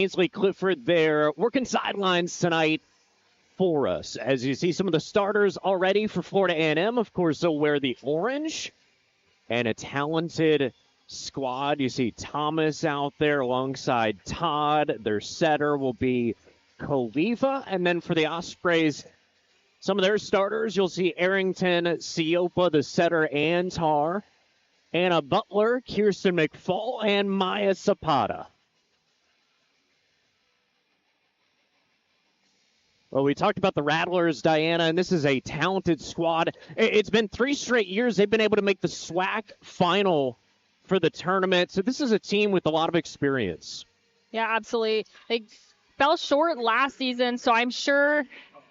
Ainsley Clifford there, working sidelines tonight for us. As you see some of the starters already for Florida A&M, of course, they'll wear the orange. And a talented squad. You see Thomas out there alongside Todd. Their setter will be Khalifa. And then for the Ospreys, some of their starters, you'll see Arrington, Siopa, the setter, Antar, Anna Butler, Kirsten McFall, and Maya Zapata. Well, we talked about the Rattlers, Diana, and this is a talented squad. It's been 3 straight years they've been able to make the SWAC final for the tournament. So this is a team with a lot of experience. Yeah, absolutely. They fell short last season, so I'm sure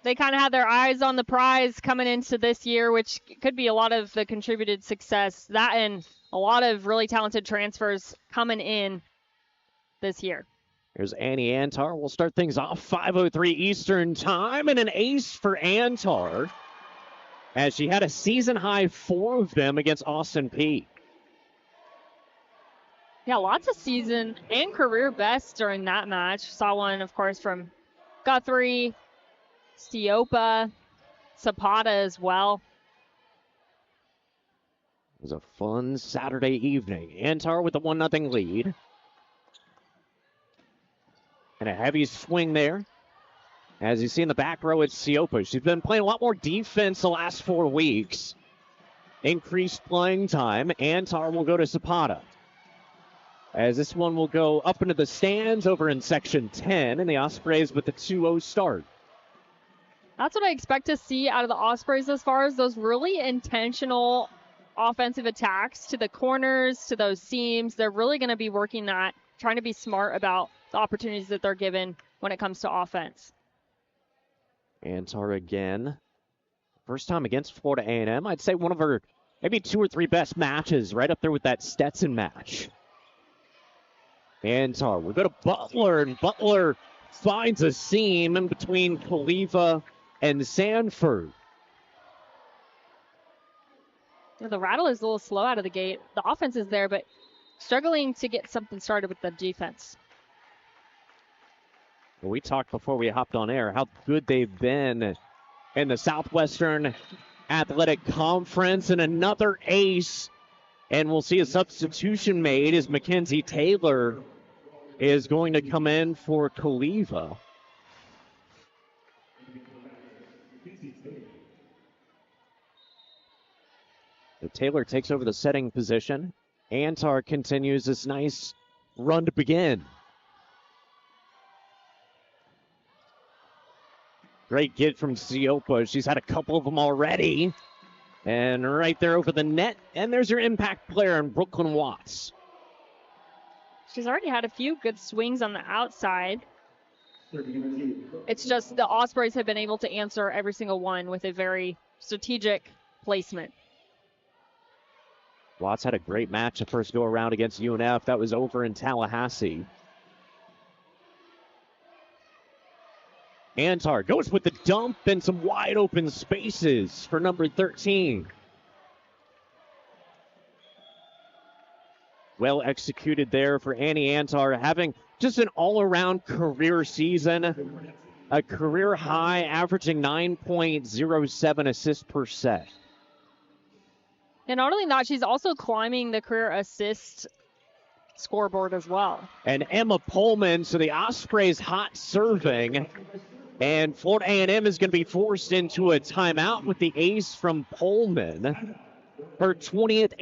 they kind of had their eyes on the prize coming into this year, which could be a lot of the contributed success. That and a lot of really talented transfers coming in this year. Here's Annie Antar. We'll start things off 5:03 Eastern time, and an ace for Antar as she had a season-high 4 of them against Austin Peay. Yeah, lots of season and career bests during that match. Saw one, of course, from Guthrie, Siopa, Zapata as well. It was a fun Saturday evening. Antar with the 1-0 lead. And a heavy swing there. As you see in the back row, it's Siopa. She's been playing a lot more defense the last 4 weeks. Increased playing time. Antar will go to Zapata. As this one will go up into the stands over in Section 10. And the Ospreys with the 2-0 start. That's what I expect to see out of the Ospreys as far as those really intentional offensive attacks to the corners, to those seams. They're really going to be working that, trying to be smart about the opportunities that they're given when it comes to offense. Antar again. First time against Florida A&M. I'd say one of her maybe 2 or 3 best matches, right up there with that Stetson match. Antar, we go to Butler, and Butler finds a seam in between Khalifa and Sanford. The Rattle is a little slow out of the gate. The offense is there, but struggling to get something started with the defense. We talked before we hopped on air how good they've been in the Southwestern Athletic Conference, and another ace. And we'll see a substitution made as Mackenzie Taylor is going to come in for Khalifa. So Taylor takes over the setting position. Antar continues this nice run to begin. Great get from Siopa. She's had a couple of them already. And right there over the net. And there's your impact player in Brooklyn Watts. She's already had a few good swings on the outside. It's just the Ospreys have been able to answer every single one with a very strategic placement. Watts had a great match the first go around against UNF. That was over in Tallahassee. Antar goes with the dump and some wide open spaces for number 13. Well executed there for Annie Antar, having just an all-around career season. A career high, averaging 9.07 assists per set. And not only that, she's also climbing the career assist scoreboard as well. And Emma Pullman, so the Ospreys hot serving. And Florida A&M is going to be forced into a timeout with the ace from Pullman. Her 20th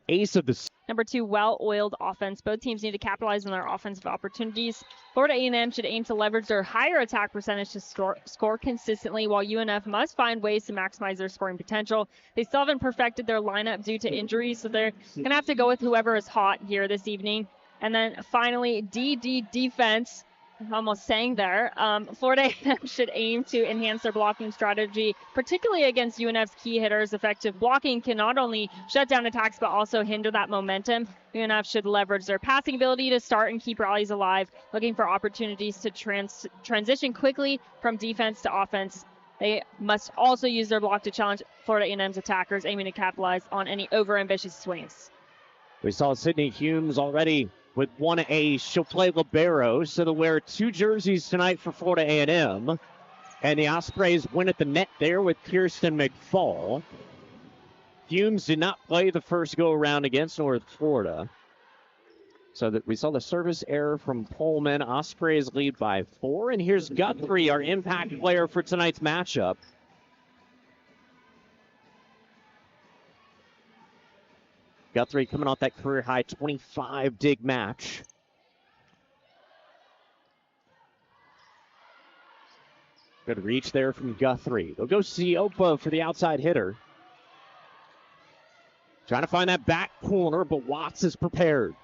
ace of the season. Number 2, well-oiled offense. Both teams need to capitalize on their offensive opportunities. Florida A&M should aim to leverage their higher attack percentage to score consistently, while UNF must find ways to maximize their scoring potential. They still haven't perfected their lineup due to injuries, so they're going to have to go with whoever is hot here this evening. And then finally, DD defense. I'm almost saying there. Florida A&M should aim to enhance their blocking strategy, particularly against UNF's key hitters. Effective blocking can not only shut down attacks, but also hinder that momentum. UNF should leverage their passing ability to start and keep rallies alive, looking for opportunities to transition quickly from defense to offense. They must also use their block to challenge Florida A&M's attackers, aiming to capitalize on any overambitious swings. We saw Sydney Humes already with one ace. She'll play libero, so they'll wear 2 jerseys tonight for Florida A&M. And the Ospreys win at the net there with Kirsten McFall. Fumes did not play the first go-around against North Florida. So that we saw the service error from Pullman. Ospreys lead by 4. And here's Guthrie, our impact player for tonight's matchup. Guthrie coming off that career-high 25 dig match. Good reach there from Guthrie. They'll go Siopa for the outside hitter. Trying to find that back corner, but Watts is prepared.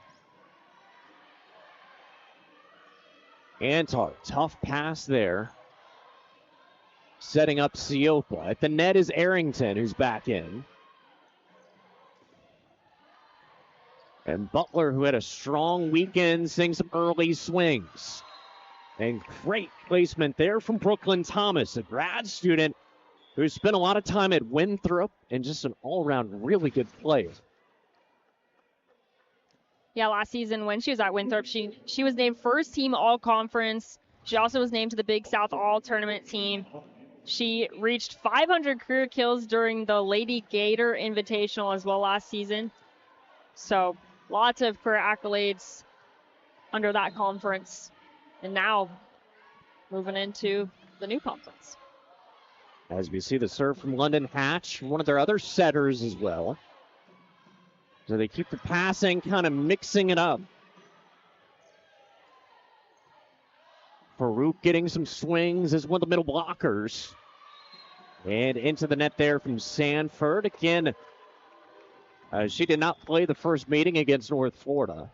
Antar, tough pass there. Setting up Siopa. At the net is Arrington, who's back in. And Butler, who had a strong weekend, seeing some early swings. And great placement there from Brooklyn Thomas, a grad student who spent a lot of time at Winthrop and just an all-around really good player. Yeah, last season when she was at Winthrop, she was named first team all-conference. She also was named to the Big South all-tournament team. She reached 500 career kills during the Lady Gator Invitational as well last season. So lots of career accolades under that conference. And now moving into the new conference. As we see the serve from London Hatch, one of their other setters as well. So they keep the passing, kind of mixing it up. Farouk getting some swings as one of the middle blockers. And into the net there from Sanford. Again, she did not play the first meeting against North Florida.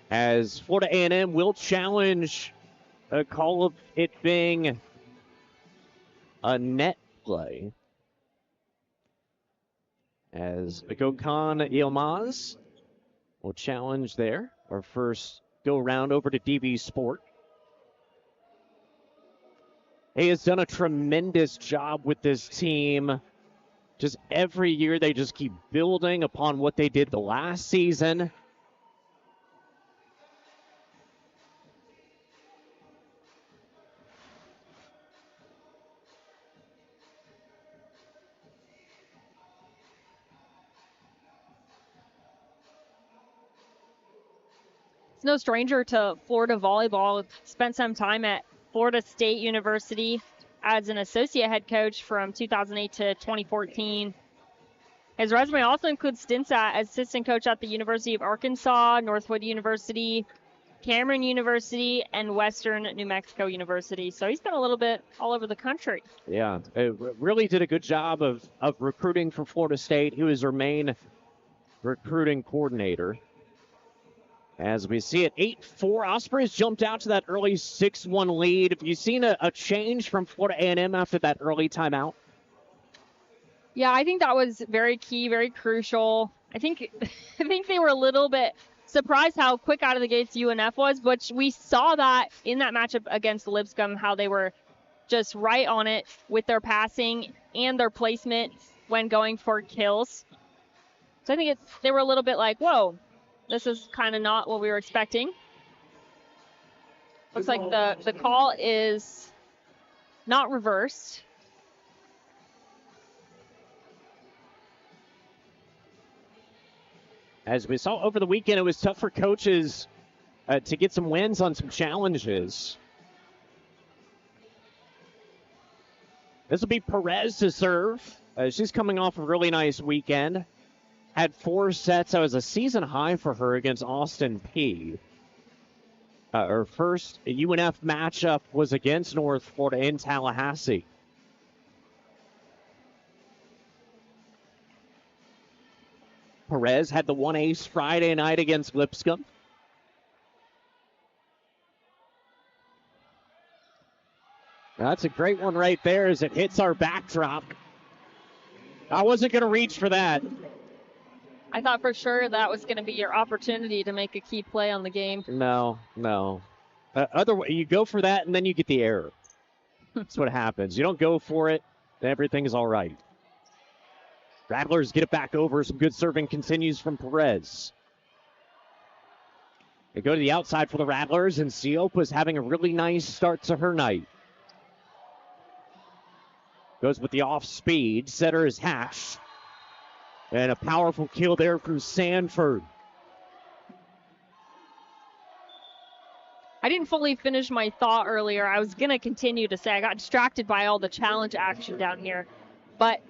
As Florida A&M will challenge a call of it being a net play. As Gokhan Yilmaz will challenge there. Our first go round over to DB Sport. He has done a tremendous job with this team. Just every year they just keep building upon what they did the last season. It's no stranger to Florida volleyball. Spent some time at Florida State University as an associate head coach from 2008 to 2014. His resume also includes stints as assistant coach at the University of Arkansas, Northwood University, Cameron University, and Western New Mexico University. So he's been a little bit all over the country. Yeah, really did a good job of recruiting for Florida State. He was their main recruiting coordinator. As we see it, 8-4, Ospreys jumped out to that early 6-1 lead. Have you seen a change from Florida A&M after that early timeout? Yeah, I think that was very key, very crucial. I think they were a little bit surprised how quick out of the gates UNF was, but we saw that in that matchup against Lipscomb, how they were just right on it with their passing and their placement when going for kills. So I think they were a little bit like, whoa, this is kind of not what we were expecting. Looks like the call is not reversed. As we saw over the weekend, it was tough for coaches to get some wins on some challenges. This will be Perez to serve. She's coming off a really nice weekend. Had 4 sets. That was a season high for her against Austin Peay. Her first UNF matchup was against North Florida in Tallahassee. Perez had the 1 ace Friday night against Lipscomb. That's a great one right there as it hits our backdrop. I wasn't going to reach for that. I thought for sure that was going to be your opportunity to make a key play on the game. No. Otherwise, you go for that and then you get the error. That's what happens. You don't go for it, then everything's all right. Rattlers get it back over. Some good serving continues from Perez. They go to the outside for the Rattlers, and Siopa's having a really nice start to her night. Goes with the off speed. Setter is Hatch. And a powerful kill there from Sanford. I didn't fully finish my thought earlier. I was going to continue to say I got distracted by all the challenge action down here. But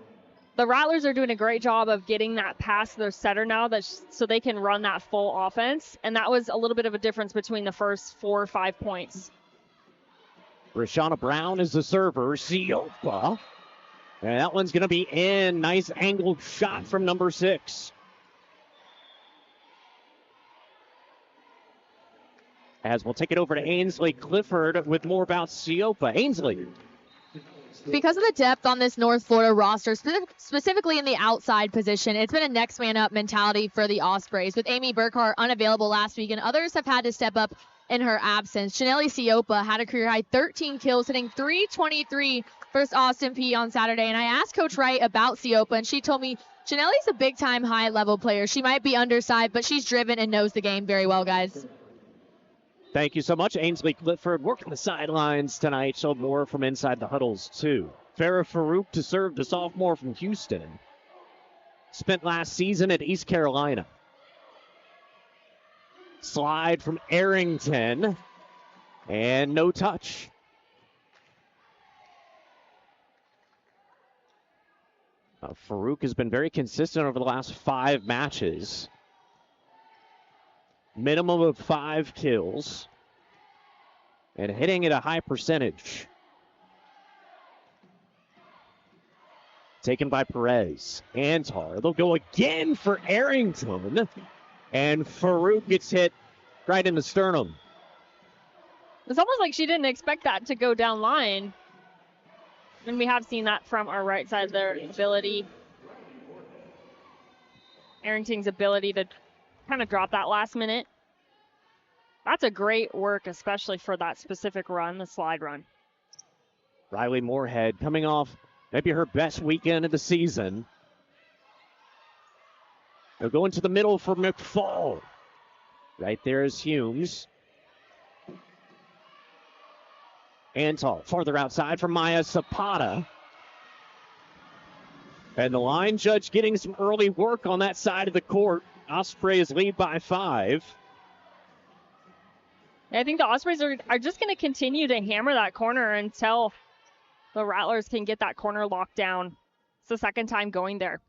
the Rattlers are doing a great job of getting that past their setter now so they can run that full offense. And that was a little bit of a difference between the first 4 or 5 points. Rashana Brown is the server. Siopa. And that one's going to be in. Nice angled shot from number 6. As we'll take it over to Ainsley Clifford with more about Siopa. Ainsley. Because of the depth on this North Florida roster, specifically in the outside position, it's been a next man up mentality for the Ospreys. With Amy Burkhart unavailable last week and others have had to step up in her absence. Chanelli Siopa had a career high 13 kills, hitting .323 versus Austin Peay on Saturday. And I asked Coach Wright about Siopa, and she told me Chanelli's a big-time high-level player. She might be undersized, but she's driven and knows the game very well, guys. Thank you so much, Ainsley Clifford. Working the sidelines tonight. So more from inside the huddles, too. Farah Farouk to serve, the sophomore from Houston. Spent last season at East Carolina. Slide from Arrington. And no touch. Farouk has been very consistent over the last 5 matches. Minimum of 5 kills. And hitting at a high percentage. Taken by Perez. Antar. They'll go again for Arrington. And Farouk gets hit right in the sternum. It's almost like she didn't expect that to go down line. And we have seen that from our right side, their ability. Arrington's ability to kind of drop that last minute. That's a great work, especially for that specific run, the slide run. Riley Moorhead coming off maybe her best weekend of the season. They'll go into the middle for McFall. Right there is Humes. Antal farther outside for Maya Zapata. And the line judge getting some early work on that side of the court. Ospreys lead by 5. I think the Ospreys are just going to continue to hammer that corner until the Rattlers can get that corner locked down. It's the second time going there.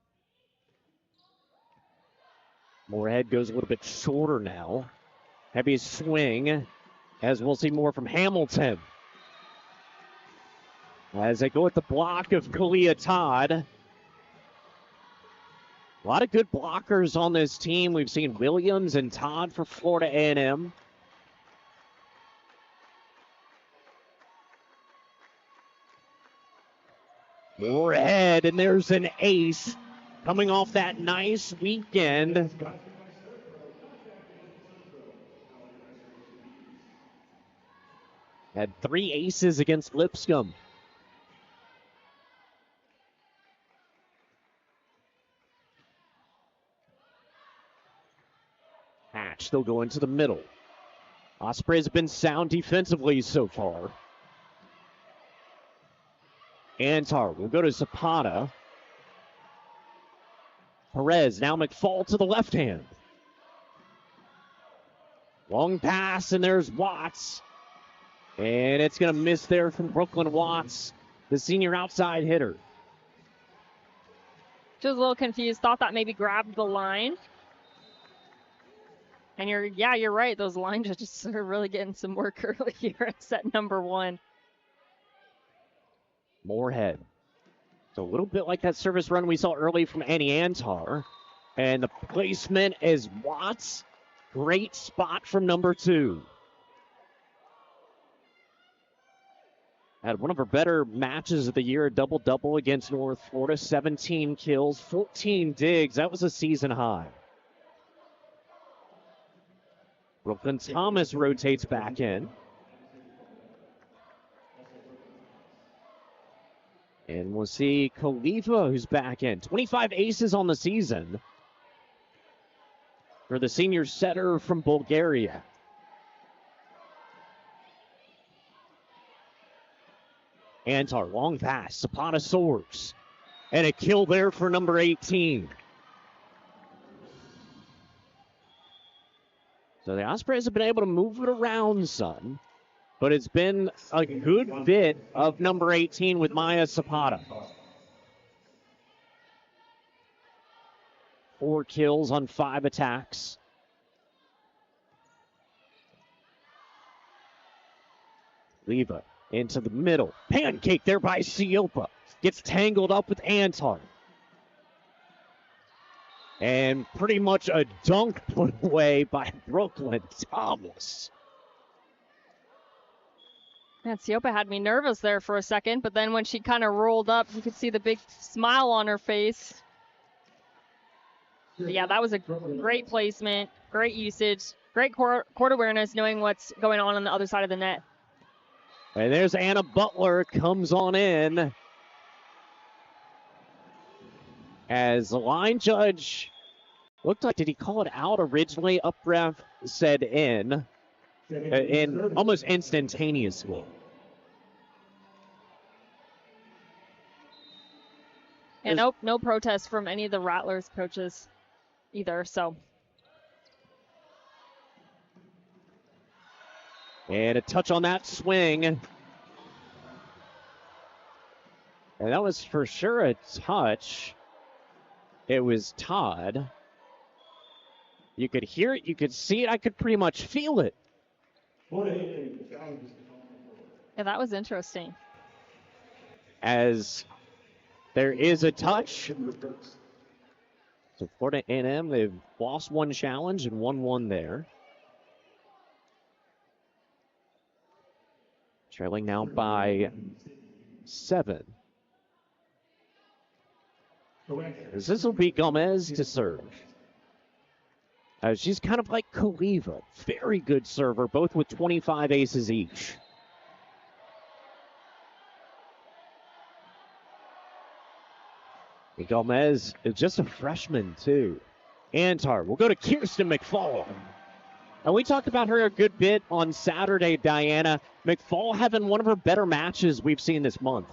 Moorhead goes a little bit shorter now. Heavy swing, as we'll see more from Hamilton. As they go at the block of Kalia Todd. A lot of good blockers on this team. We've seen Williams and Todd for Florida A&M. Moorhead, and there's an ace coming off that nice weekend. Had 3 aces against Lipscomb. Hatch, they'll go into the middle. Ospreys have been sound defensively so far. Antar will go to Zapata. Perez, now McFall to the left hand. Long pass, and there's Watts. And it's going to miss there from Brooklyn Watts, the senior outside hitter. Just a little confused. Thought that maybe grabbed the line. And you're right. Those line judges are really getting some work early here at set number 1. Moorhead. It's a little bit like that service run we saw early from Annie Antar. And the placement is Watts. Great spot from number 2. Had one of her better matches of the year, a double-double against North Florida. 17 kills, 14 digs. That was a season high. Brooklyn Thomas rotates back in. And we'll see Khalifa, who's back in. 25 aces on the season for the senior setter from Bulgaria. Antar, long pass. Zapata soars. And a kill there for number 18. So the Ospreys have been able to move it around some. But it's been a good bit of number 18 with Maya Zapata. 4 kills on 5 attacks. Leva into the middle. Pancake there by Siopa. Gets tangled up with Antar. And pretty much a dunk put away by Brooklyn Thomas. Man, Siopa had me nervous there for a second, but then when she kind of rolled up, you could see the big smile on her face. But yeah, that was a great placement, great usage, great court awareness, knowing what's going on the other side of the net. And there's Anna Butler, comes on in. As the line judge looked like, did he call it out originally? Up ref said in almost instantaneously. And no protest from any of the Rattlers coaches either, so. And a touch on that swing. And that was for sure a touch. It was Todd. You could hear it, you could see it, I could pretty much feel it. Yeah, that was interesting. As there is a touch. So Florida A&M, they've lost one challenge and won one there. Trailing now by 7. This will be Gomez to serve. She's kind of like Khalifa. Very good server, both with 25 aces each. Gomez is just a freshman, too. Antar, we'll go to Kirsten McFall. And we talked about her a good bit on Saturday, Diana. McFall having one of her better matches we've seen this month.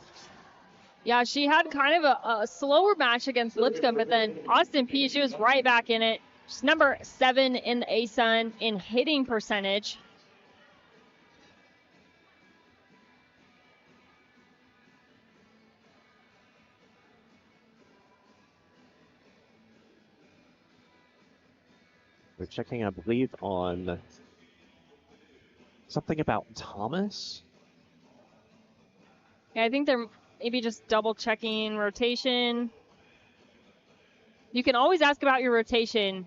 Yeah, she had kind of a slower match against Lipscomb, but then Austin Peay, she was right back in it. She's number 7 in the ASUN in hitting percentage. We're checking, I believe, on something about Thomas. Yeah, I think they're maybe just double checking rotation. You can always ask about your rotation.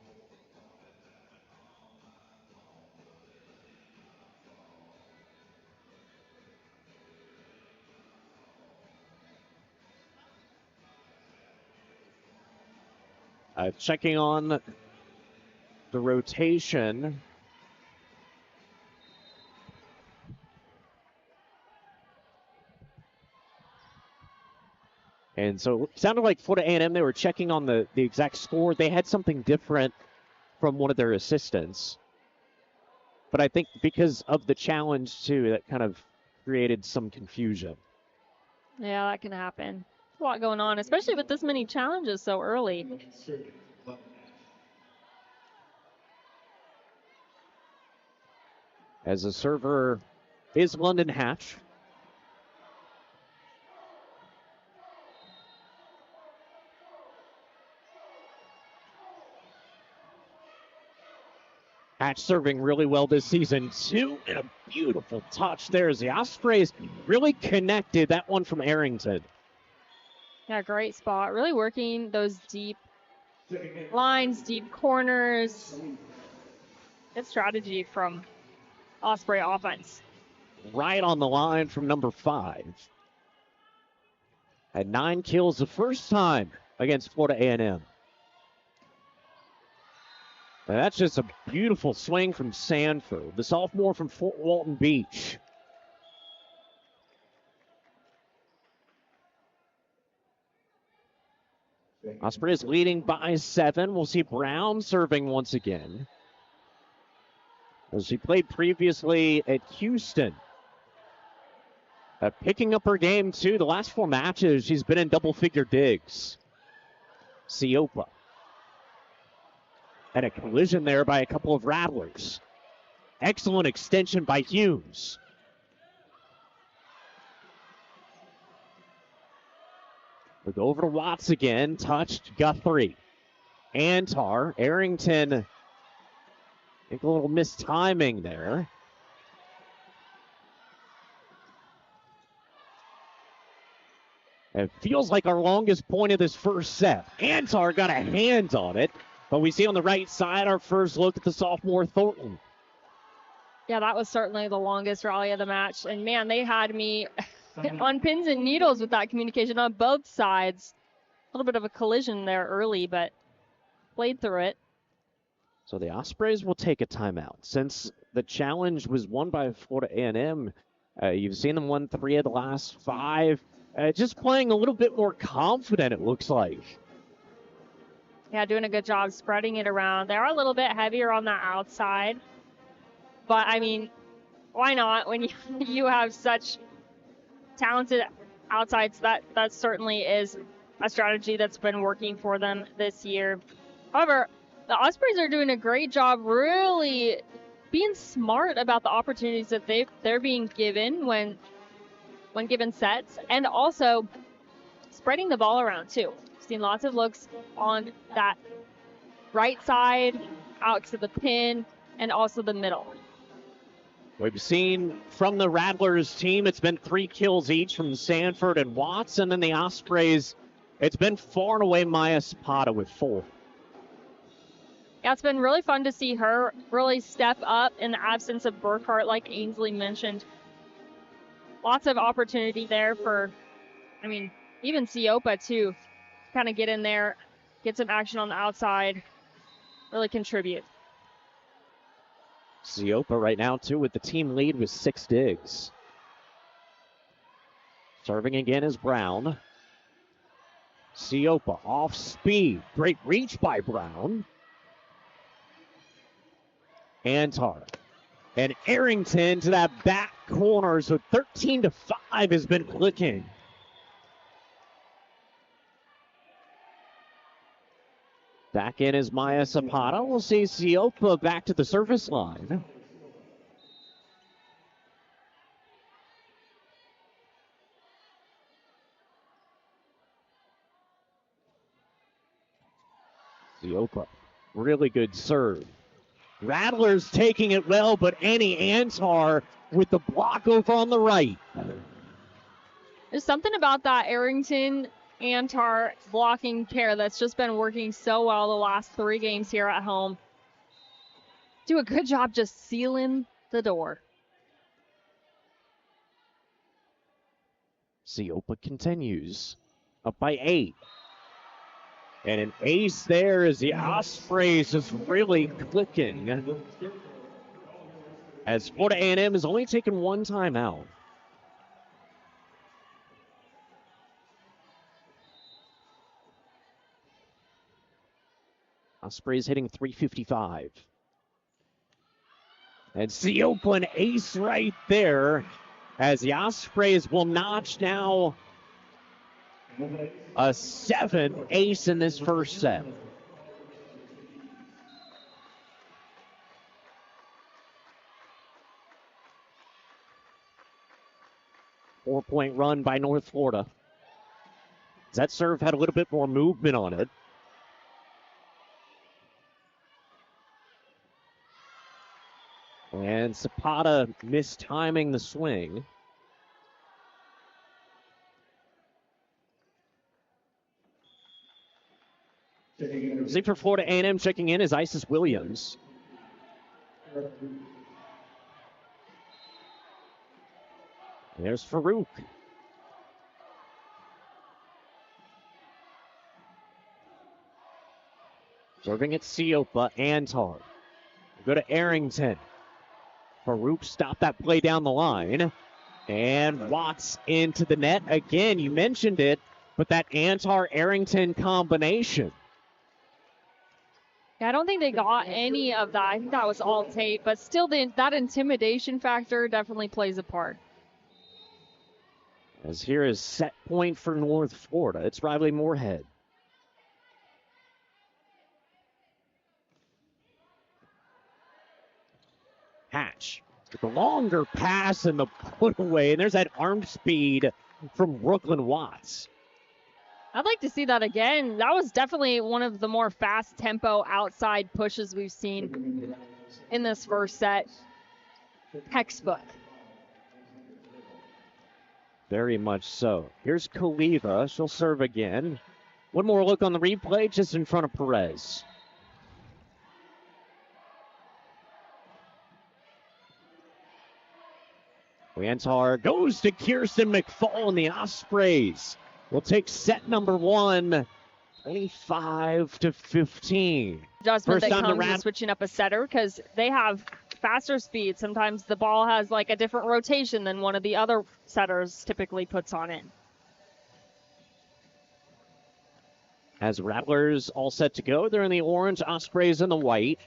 Checking on the rotation. And so it sounded like Florida A&M, they were checking on the exact score. They had something different from one of their assistants. But I think because of the challenge, too, that kind of created some confusion. Yeah, that can happen. A lot going on, especially with this many challenges so early. As a server is London Hatch. Hatch serving really well this season, too, and a beautiful touch there as the Ospreys really connected. That one from Arrington. Yeah, great spot. Really working those deep lines, deep corners. Good strategy from Osprey offense. Right on the line from number 5. Had 9 kills the first time against Florida A&M. And that's just a beautiful swing from Sanford, the sophomore from Fort Walton Beach. Ospreys leading by 7. We'll see Brown serving once again. As she played previously at Houston. Picking up her game, too. The last 4 matches, she's been in double-figure digs. Siopa. And a collision there by a couple of rattlers. Excellent extension by Hughes. We go over to Watts again. Touched Guthrie. Antar. Arrington. I think a little mistiming there. It feels like our longest point of this first set. Antar got a hand on it, but we see on the right side our first look at the sophomore Thornton. Yeah, that was certainly the longest rally of the match. And, man, they had me on pins and needles with that communication on both sides. A little bit of a collision there early, but played through it. So the Ospreys will take a timeout. Since the challenge was won by Florida A&M, you've seen them win 3 of the last 5. Just playing a little bit more confident, it looks like. Yeah, doing a good job spreading it around. They are a little bit heavier on the outside. But, I mean, why not when you have such talented outsides? That certainly is a strategy that's been working for them this year. However, the Ospreys are doing a great job really being smart about the opportunities that they're being given when given sets, and also spreading the ball around too. Seen lots of looks on that right side, out to the pin, and also the middle. We've seen from the Rattlers team, it's been 3 kills each from Sanford and Watson, and the Ospreys, it's been far and away Maya Zapata with 4. Yeah, it's been really fun to see her really step up in the absence of Burkhart, like Ainsley mentioned. Lots of opportunity there for, I mean, even Siopa, too. Kind of get in there, get some action on the outside, really contribute. Siopa right now, too, with the team lead with 6 digs. Serving again is Brown. Siopa off speed. Great reach by Brown. Antar. And Arrington to that back corner. So 13-5 has been clicking. Back in is Maya Zapata. We'll see Siopa back to the service line. Siopa, really good serve. Rattlers taking it well, but Annie Antar with the block over on the right. There's something about that Arrington-Antar blocking pair that's just been working so well the last 3 games here at home. Do a good job just sealing the door. Siopa continues. Up by 8. And an ace there as the Ospreys is really clicking. As Florida A&M has only taken 1 timeout. Ospreys hitting .355. And Siopa an ace right there as the Ospreys will notch now a 7th ace in this first set. Four-point run by North Florida. That serve had a little bit more movement on it. And Zapata mistiming the swing. See for Florida A&M checking in is Isis Williams. There's Farouk. Serving at Siopa, Antar. Go to Arrington. Farouk stopped that play down the line. And Watts into the net. Again, you mentioned it, but that Antar-Arrington combination. Yeah, I don't think they got any of that. I think that was all tape, but still that intimidation factor definitely plays a part. As here is set point for North Florida. It's Riley Moorhead. Hatch with the longer pass and the put away, and there's that arm speed from Brooklyn Watts. I'd like to see that again. That was definitely one of the more fast tempo outside pushes we've seen in this first set. Textbook. Very much so. Here's Kaliva. She'll serve again. One more look on the replay just in front of Perez. Antar goes to Kirsten McFall, and the Ospreys will take set number one, 25-15. Adjustment First that time comes with switching up a setter because they have faster speed. Sometimes the ball has like a different rotation than one of the other setters typically puts on it. As Rattlers all set to go, they're in the orange, Ospreys in the white.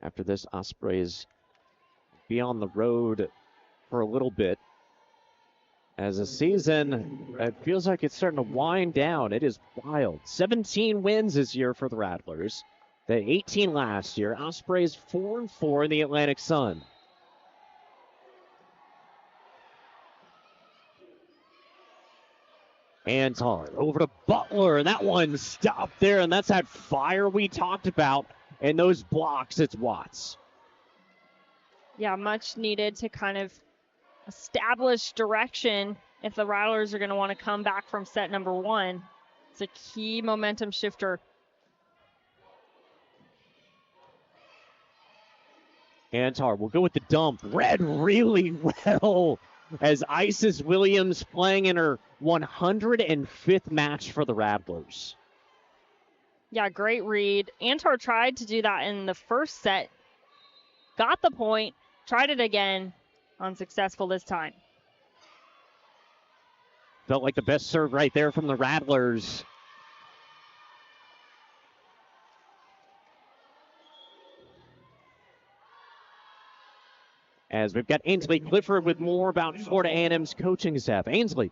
After this, Ospreys be on the road for a little bit. As the season, it feels like it's starting to wind down. It is wild. 17 wins this year for the Rattlers. The 18 last year. Ospreys 4-4 in the Atlantic Sun. Antar over to Butler, and that one stopped there, and that's that fire we talked about. And those blocks, it's Watts. Yeah, much needed to kind of establish direction if the Rattlers are going to want to come back from set number one. It's a key momentum shifter. Antar will go with the dump. Read really well as Isis Williams playing in her 105th match for the Rattlers. Yeah, great read. Antar tried to do that in the first set. Got the point. Tried it again. Unsuccessful this time. Felt like the best serve right there from the Rattlers. As we've got Ainsley Clifford with more about Florida A&M's coaching staff. Ainsley.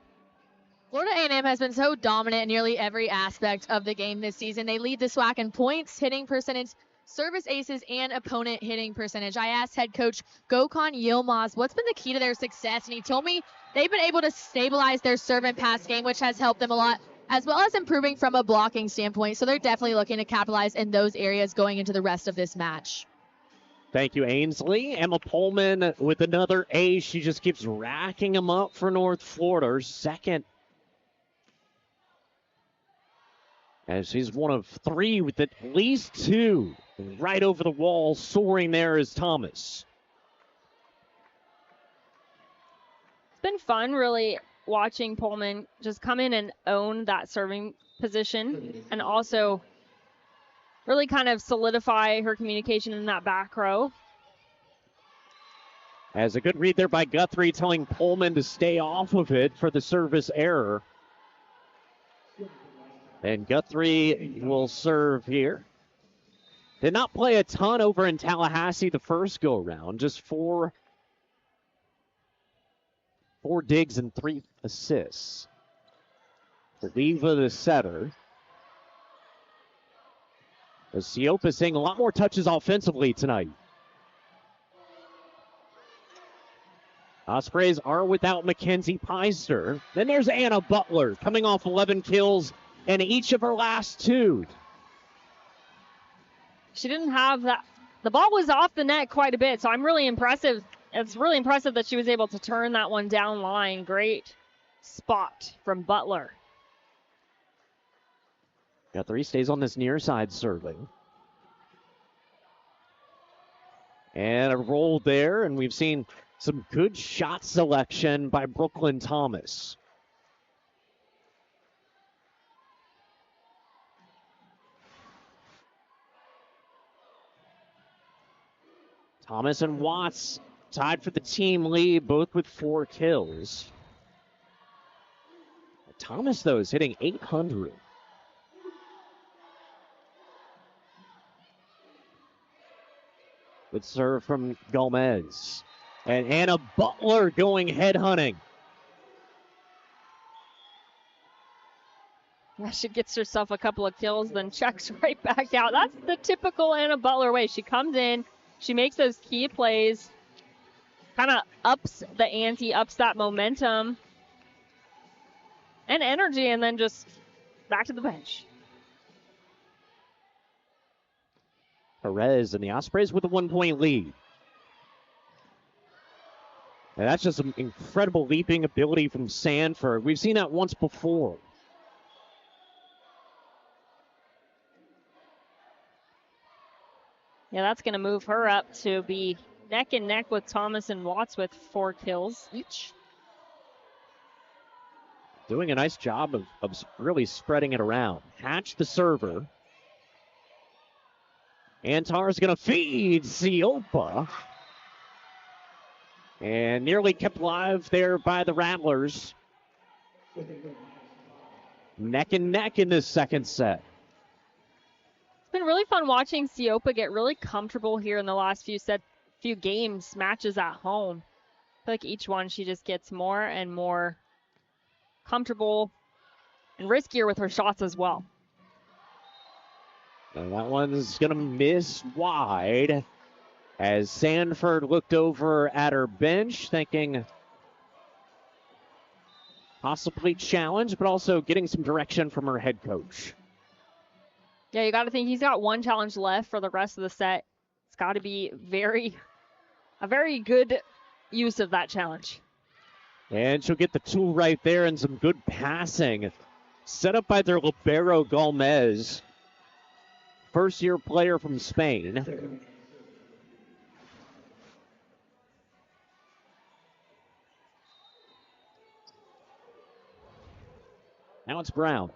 Florida A&M has been so dominant in nearly every aspect of the game this season. They lead the SWAC in points, hitting percentage, service aces, and opponent hitting percentage. I asked head coach Gokhan Yilmaz what's been the key to their success, and he told me they've been able to stabilize their serve and pass game, which has helped them a lot, as well as improving from a blocking standpoint. So they're definitely looking to capitalize in those areas going into the rest of this match. Thank you, Ainsley. Emma Pullman with another ace. She just keeps racking them up for North Florida. Her second. As she's one of three with at least two. Right over the wall, soaring there is Thomas. It's been fun really watching Pullman just come in and own that serving position and also really kind of solidify her communication in that back row. As a good read there by Guthrie telling Pullman to stay off of it for the service error. And Guthrie will serve here. Did not play a ton over in Tallahassee the first go-around. Just four digs and 3 assists. Leva the setter. As Siopa seeing a lot more touches offensively tonight. Ospreys are without Mackenzie Peister. Then there's Anna Butler coming off 11 kills in each of her last 2. She didn't have that. The ball was off the net quite a bit, so I'm really impressive. It's really impressive that she was able to turn that one down line. Great spot from Butler. Guthrie stays on this near side serving. And a roll there, and we've seen some good shot selection by Brooklyn Thomas. Thomas and Watts tied for the team lead, both with 4 kills. Thomas, though, is hitting 800. Good serve from Gomez. And Anna Butler going headhunting. Yeah, she gets herself a couple of kills, then checks right back out. That's the typical Anna Butler way. She comes in, she makes those key plays, kind of ups the ante, ups that momentum and energy, and then just back to the bench. Perez and the Ospreys with a 1-point lead. And that's just some incredible leaping ability from Sanford. We've seen that once before. Yeah, that's going to move her up to be neck and neck with Thomas and Watts with 4 kills each. Doing a nice job of really spreading it around. Hatch the server. Antar's going to feed Siopa. And nearly kept alive there by the Rattlers. Neck and neck in this second set. It's been really fun watching Siopa get really comfortable here in the last few games, matches at home. I feel like each one she just gets more and more comfortable and riskier with her shots as well. And that one's going to miss wide as Sanford looked over at her bench thinking possibly challenge, but also getting some direction from her head coach. Yeah, you got to think he's got one challenge left for the rest of the set. It's got to be a very good use of that challenge. And she'll get the tool right there and some good passing. Set up by their libero Gomez. First-year player from Spain. Now it's Brown.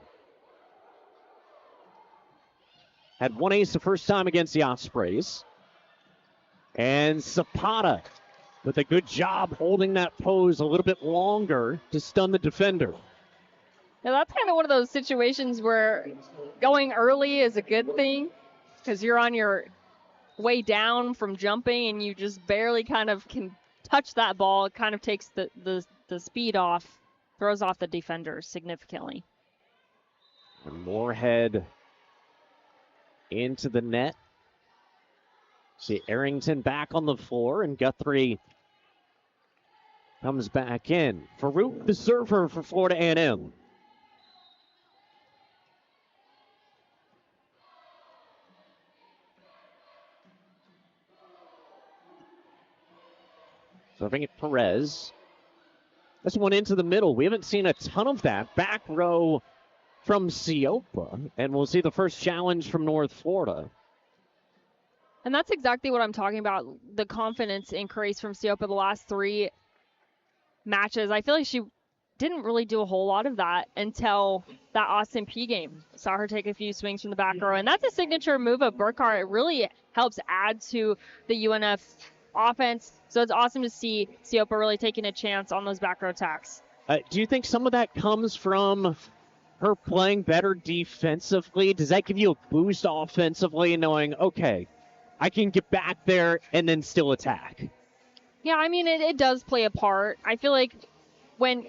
Had one ace the first time against the Ospreys. And Zapata with a good job holding that pose a little bit longer to stun the defender. Now that's kind of one of those situations where going early is a good thing because you're on your way down from jumping and you just barely kind of can touch that ball. It kind of takes the speed off, throws off the defenders significantly. And Moorhead into the net. See Arrington back on the floor, and Guthrie comes back in. Farouk, the server for Florida A&M. Serving it Perez. This one into the middle. We haven't seen a ton of that. Back row from Siopa, and we'll see the first challenge from North Florida. And that's exactly what I'm talking about, the confidence increase from Siopa the last 3 matches. I feel like she didn't really do a whole lot of that until that Austin P game. Saw her take a few swings from the back row, and that's a signature move of Burkhart. It really helps add to the UNF offense, so it's awesome to see Siopa really taking a chance on those back row attacks. Do you think some of that comes from her playing better defensively? Does that give you a boost offensively, knowing, okay, I can get back there and then still attack? Yeah, I mean, it does play a part. I feel like when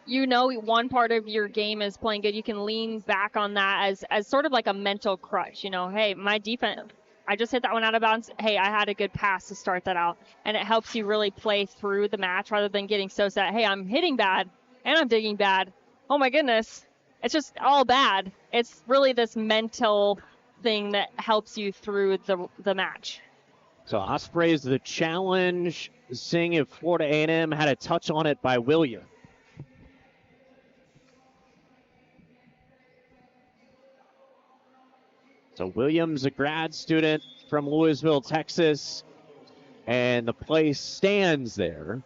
you know one part of your game is playing good, you can lean back on that as sort of like a mental crutch. You know, hey, my defense, I just hit that one out of bounds. Hey, I had a good pass to start that out. And it helps you really play through the match rather than getting so set, hey, I'm hitting bad and I'm digging bad. Oh, my goodness. It's just all bad. It's really this mental thing that helps you through the match. So Ospreys the challenge, seeing if Florida A&M had a touch on it by William. So Williams, a grad student from Louisville, Texas, and the play stands there.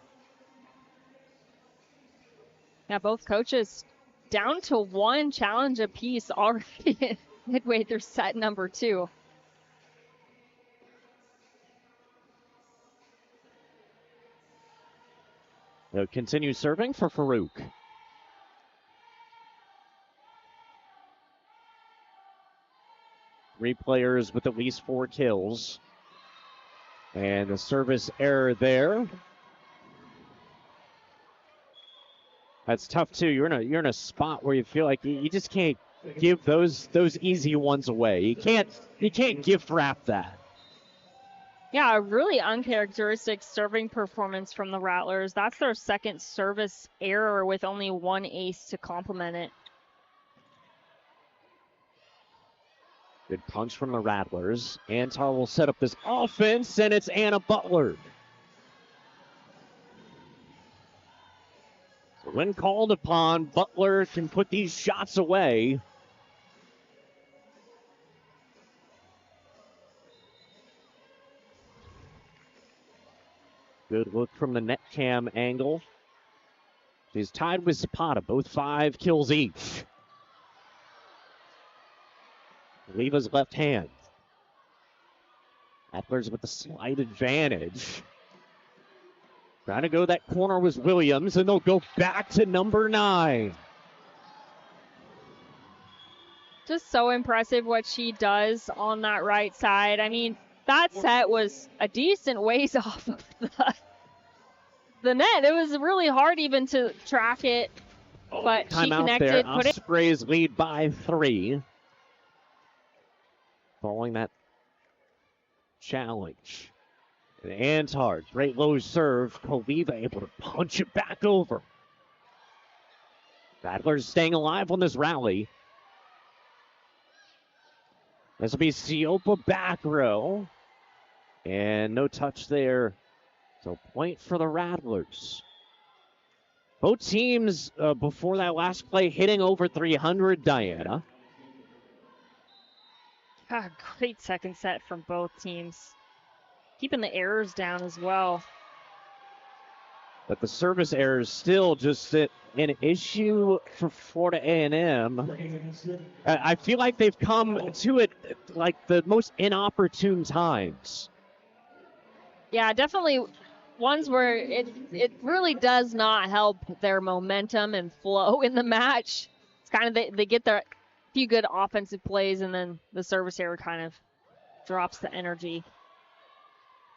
Yeah, both coaches down to 1 challenge apiece already midway through set number 2. They'll continue serving for Farouk. 3 players with at least 4 kills. And the service error there. That's tough too. You're in a spot where you feel like you just can't give those easy ones away. You can't gift wrap that. Yeah, a really uncharacteristic serving performance from the Rattlers. That's their second service error with only 1 ace to complement it. Good punch from the Rattlers. Antar will set up this offense, and it's Anna Butler. So when called upon, Butler can put these shots away. Good look from the net cam angle. She's tied with Zapata, both 5 kills each. Leva's left hand. Attlers with a slight advantage. Trying to go that corner was Williams, and they'll go back to number 9. Just so impressive what she does on that right side. I mean, that set was a decent ways off of the net. It was really hard even to track it, but she connected. Put it. Ospreys lead by 3. Following that challenge. And Antar, great low serve. Koliva able to punch it back over. Rattlers staying alive on this rally. This will be Siopa back row. And no touch there. So point for the Rattlers. Both teams before that last play hitting over 300, Diana. Great second set from both teams. Keeping the errors down as well. But the service errors still just an issue for Florida A&M. I feel like they've come to it like the most inopportune times. Yeah, definitely ones where it really does not help their momentum and flow in the match. It's kind of they get their few good offensive plays, and then the service error kind of drops the energy.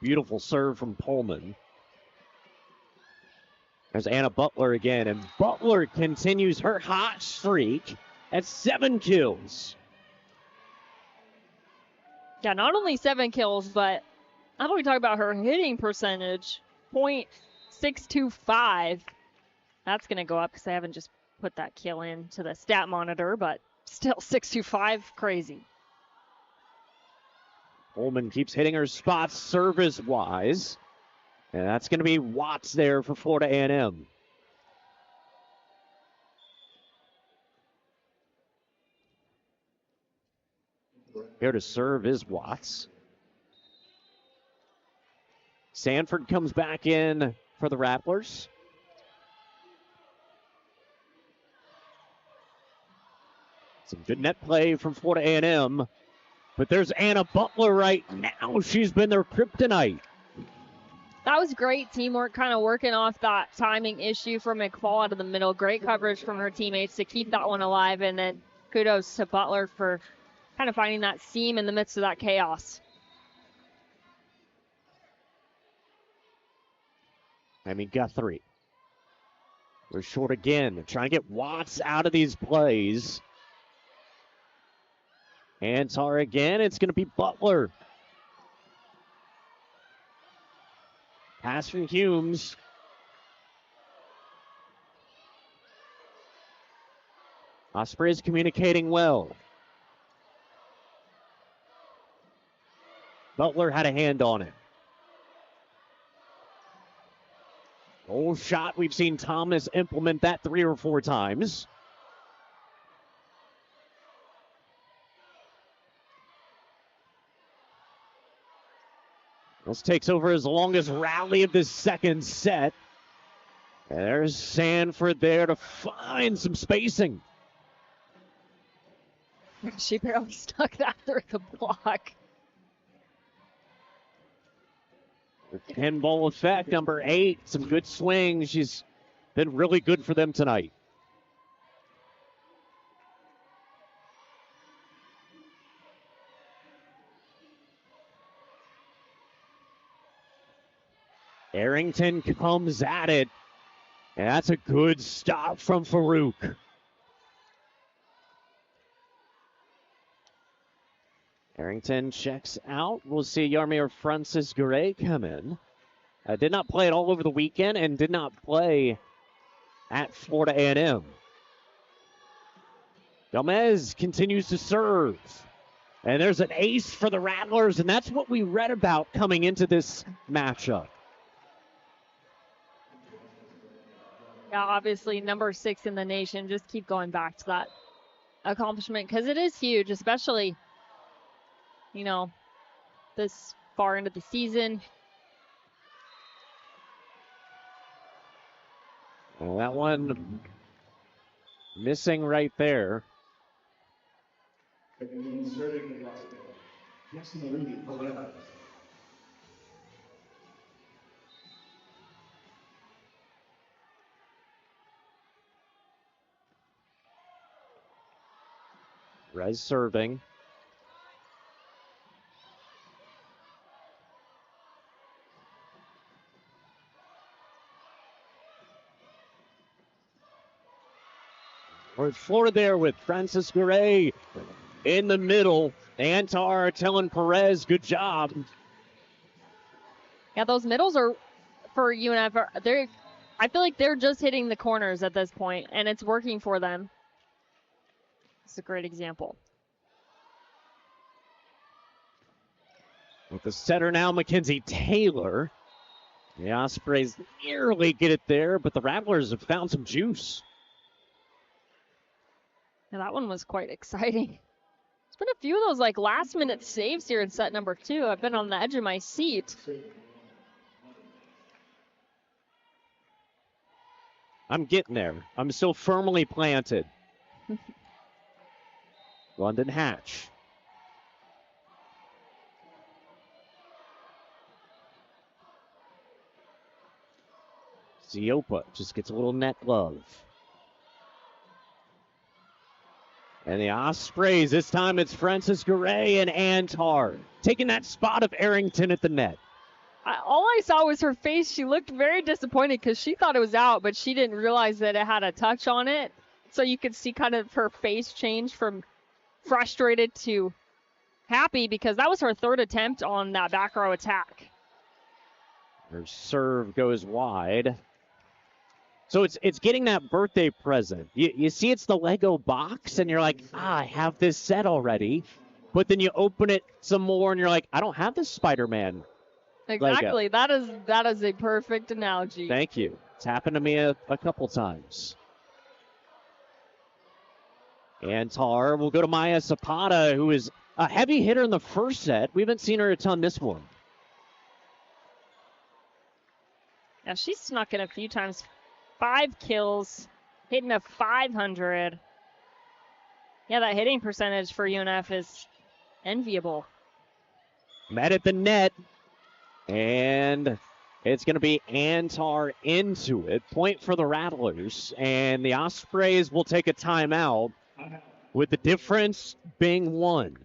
Beautiful serve from Pullman. There's Anna Butler again, and Butler continues her hot streak at 7 kills. Yeah, not only 7 kills, but how about we talk about her hitting percentage? .625. That's going to go up because I haven't just put that kill into the stat monitor, but still 625, crazy. Pullman keeps hitting her spots service-wise. And that's going to be Watts there for Florida A&M. Here to serve is Watts. Sanford comes back in for the Rattlers. Some good net play from Florida A&M. But there's Anna Butler right now. She's been their kryptonite. That was great teamwork, kind of working off that timing issue from McFall out of the middle. Great coverage from her teammates to keep that one alive. And then kudos to Butler for kind of finding that seam in the midst of that chaos. I mean, Guthrie. We're short again. They're trying to get Watts out of these plays. Antar again. It's going to be Butler. Pass from Humes. Osprey's communicating well. Butler had a hand on it. Old shot. We've seen Thomas implement that 3 or 4 times. This takes over his longest rally of this second set. And there's Sanford there to find some spacing. She barely stuck that through the block. The 10-ball effect, number 8. Some good swings. She's been really good for them tonight. Arrington comes at it. And that's a good stop from Farouk. Arrington checks out. We'll see Yarmir Francis Garay come in. Did not play it all over the weekend and did not play at Florida A&M. Gomez continues to serve. And there's an ace for the Rattlers, and that's what we read about coming into this matchup. Yeah, obviously number 6 in the nation. Just keep going back to that accomplishment because it is huge, especially, this far into the season. Well, that one missing right there. Rez serving. We're Florida there with Francis Garay in the middle. Antar telling Perez, good job. Yeah, those middles are for UNF. I feel like they're just hitting the corners at this point, and it's working for them. It's a great example. With the setter now, Mackenzie Taylor. The Ospreys nearly get it there, but the Rattlers have found some juice. Yeah, that one was quite exciting. There's been a few of those last-minute saves here in set number 2. I've been on the edge of my seat. I'm getting there. I'm still firmly planted. London Hatch. Ziopa just gets a little net love. And the Ospreys, this time it's Francis Garay and Antar taking that spot of Arrington at the net. All I saw was her face. She looked very disappointed because she thought it was out, but she didn't realize that it had a touch on it. So you could see kind of her face change from frustrated to happy because that was her 3rd attempt on that back row attack. Her serve goes wide. So it's getting that birthday present. You see it's the Lego box, and you're like, I have this set already. But then you open it some more, and you're like, I don't have this Spider-Man Exactly. Lego. That is a perfect analogy. Thank you. It's happened to me a couple times. Antar will go to Maya Zapata, who is a heavy hitter in the first set. We haven't seen her a ton this one. Yeah, she's snuck in a few times. 5 kills, hitting a 500. Yeah, that hitting percentage for UNF is enviable. Met at the net, and it's going to be Antar into it. Point for the Rattlers, and the Ospreys will take a timeout with the difference being 1.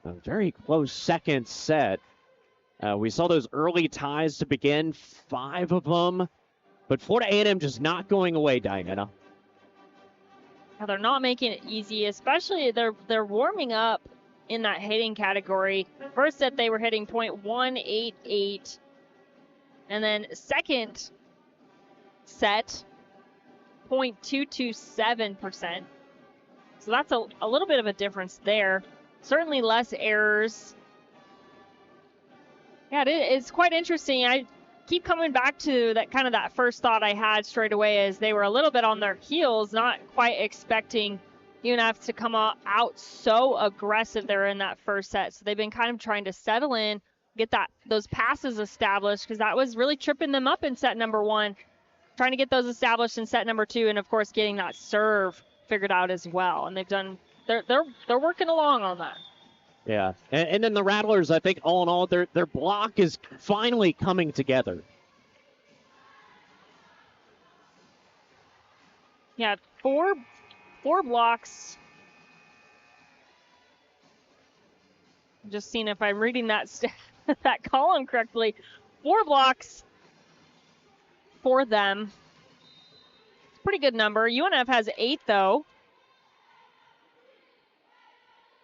A very close second set. We saw those early ties to begin, 5 of them. But Florida A&M just not going away, Diana. Yeah, they're not making it easy, especially they're warming up in that hitting category. First set, they were hitting .188. And then second set, .227%. So that's a little bit of a difference there. Certainly less errors. Yeah, it's quite interesting. I keep coming back to that first thought I had straight away as they were a little bit on their heels, not quite expecting UNF to come out so aggressive there in that first set. So they've been kind of trying to settle in, get those passes established because that was really tripping them up in set number 1. Trying to get those established in set number 2, and of course getting that serve figured out as well. And they're working along on that. Yeah, and then the Rattlers, I think, all in all, their block is finally coming together. Yeah, four blocks. Just seeing if I'm reading that that column correctly. 4 blocks for them. It's a pretty good number. UNF has 8, though.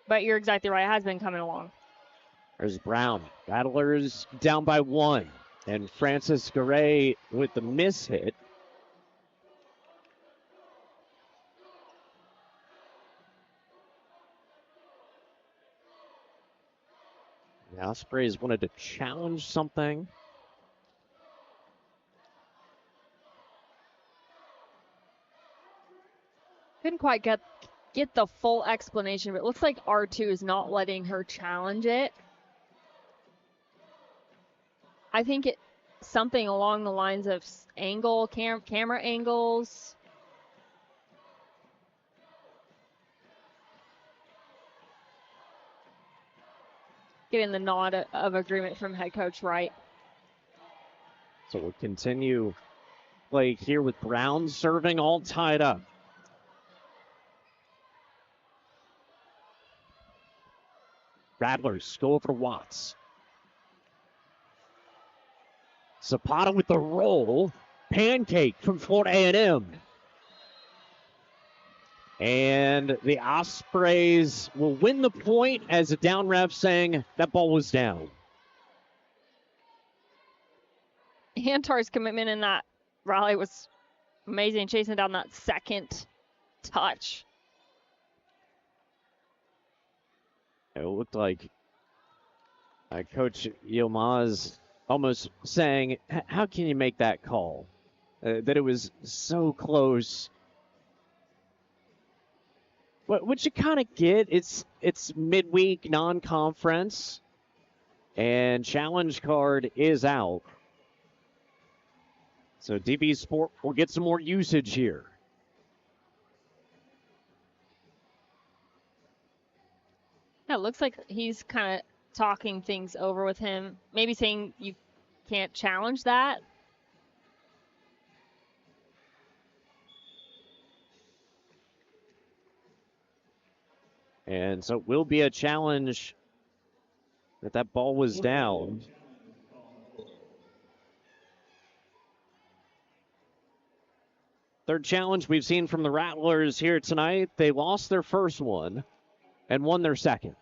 But you're exactly right. It has been coming along. There's Brown. Rattlers down by 1. And Francis Garay with the miss hit. The Ospreys wanted to challenge something. Couldn't quite get the full explanation, but it looks like R2 is not letting her challenge it. I think it's something along the lines of camera angles. Getting the nod of agreement from head coach Wright. So we'll continue play here with Brown serving, all tied up. Rattlers go over to Watts. Zapata with the roll. Pancake from Florida A&M. And the Ospreys will win the point as a down ref saying that ball was down. Antar's commitment in that rally was amazing, chasing down that second touch. It looked like Coach Yilmaz almost saying, how can you make that call? That it was so close. What you kind of get, it's midweek non-conference, and challenge card is out. So DB Sport will get some more usage here. Yeah, it looks like he's kind of talking things over with him. Maybe saying you can't challenge that. And so it will be a challenge that ball was down. Third challenge we've seen from the Rattlers here tonight. They lost their first one and won their second.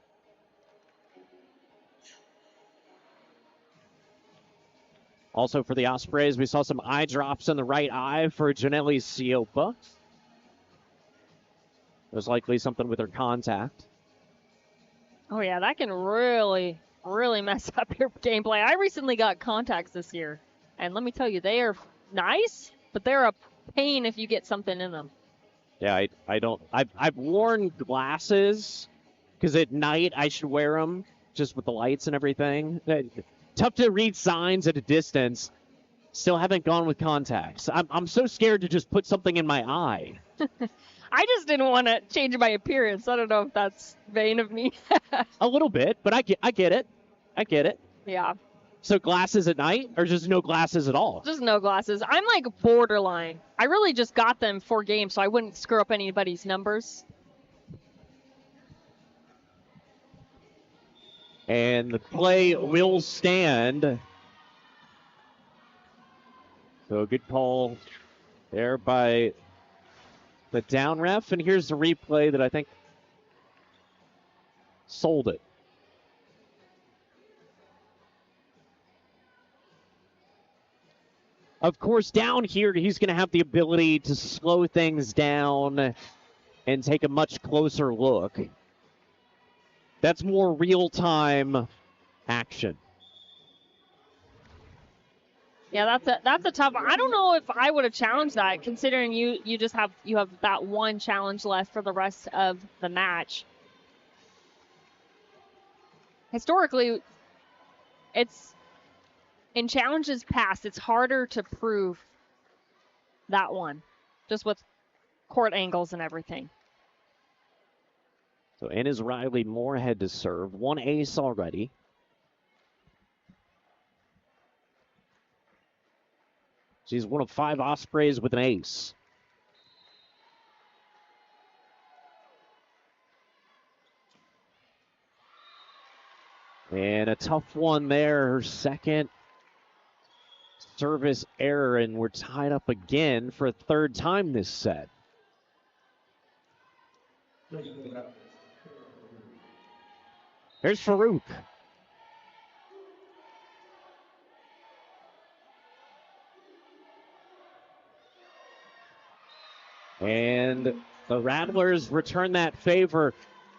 Also for the Ospreys, we saw some eye drops in the right eye for Janelle Siopa. There's likely something with her contact. Oh, yeah, that can really, really mess up your gameplay. I recently got contacts this year, and let me tell you, they are nice, but they're a pain if you get something in them. Yeah, I've worn glasses because at night I should wear them just with the lights and everything. Tough to read signs at a distance. Still haven't gone with contacts. I'm so scared to just put something in my eye. I just didn't want to change my appearance. I don't know if that's vain of me. A little bit, but I get it. I get it. Yeah. So glasses at night or just no glasses at all? Just no glasses. I'm like borderline. I really just got them for games so I wouldn't screw up anybody's numbers. And the play will stand. So a good call there by the down ref. And here's the replay that I think sold it. Of course, down here, he's going to have the ability to slow things down and take a much closer look. That's more real-time action. Yeah, that's a tough one. I don't know if I would have challenged that, considering you have that one challenge left for the rest of the match. Historically, it's in challenges past, it's harder to prove that one, just with court angles and everything. So in is Riley Moorhead to serve. One ace already. She's one of 5 Ospreys with an ace. And a tough one there, her second service error, and we're tied up again for a third time this set. Here's Farouk. And the Rattlers return that favor.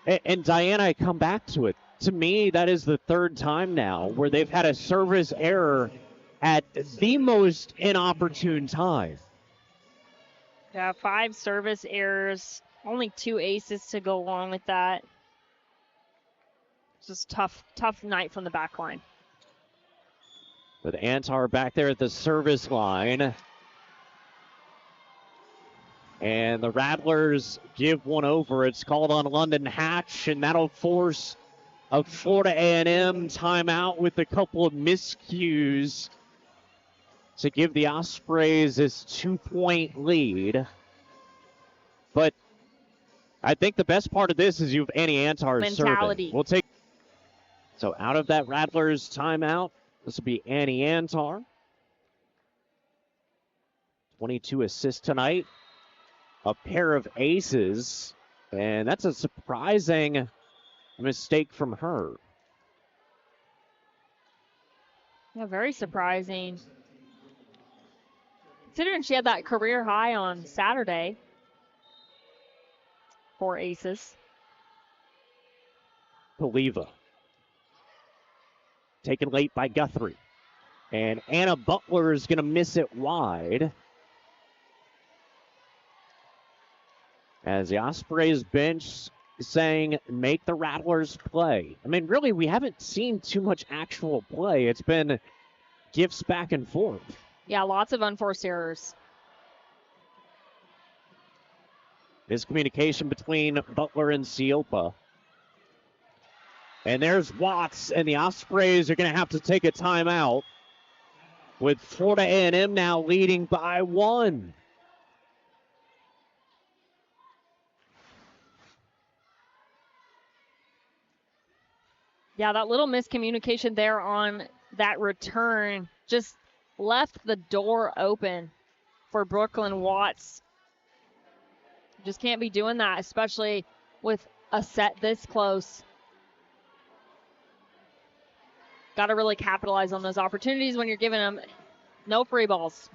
And Diana, I come back to it. To me, that is the third time now where they've had a service error at the most inopportune time. Yeah, 5 service errors, only 2 aces to go along with that. Just tough night from the back line. With Antar back there at the service line. And the Rattlers give one over. It's called on London Hatch, and that'll force a Florida A&M timeout with a couple of miscues to give the Ospreys this 2-point lead. But I think the best part of this is you have Annie Antar serving. We'll take. So out of that Rattlers timeout, this will be Annie Antar. 22 assists tonight. A pair of aces. And that's a surprising mistake from her. Yeah, very surprising. Considering she had that career high on Saturday. 4 aces. Poliva. Taken late by Guthrie. And Anna Butler is going to miss it wide. As the Ospreys bench saying, make the Rattlers play. I mean, really, we haven't seen too much actual play. It's been gifts back and forth. Yeah, lots of unforced errors. Miscommunication between Butler and Siopa. And there's Watts, and the Ospreys are going to have to take a timeout with Florida A&M now leading by 1. Yeah, that little miscommunication there on that return just left the door open for Brooklyn Watts. Just can't be doing that, especially with a set this close. Got to really capitalize on those opportunities when you're giving them no free balls.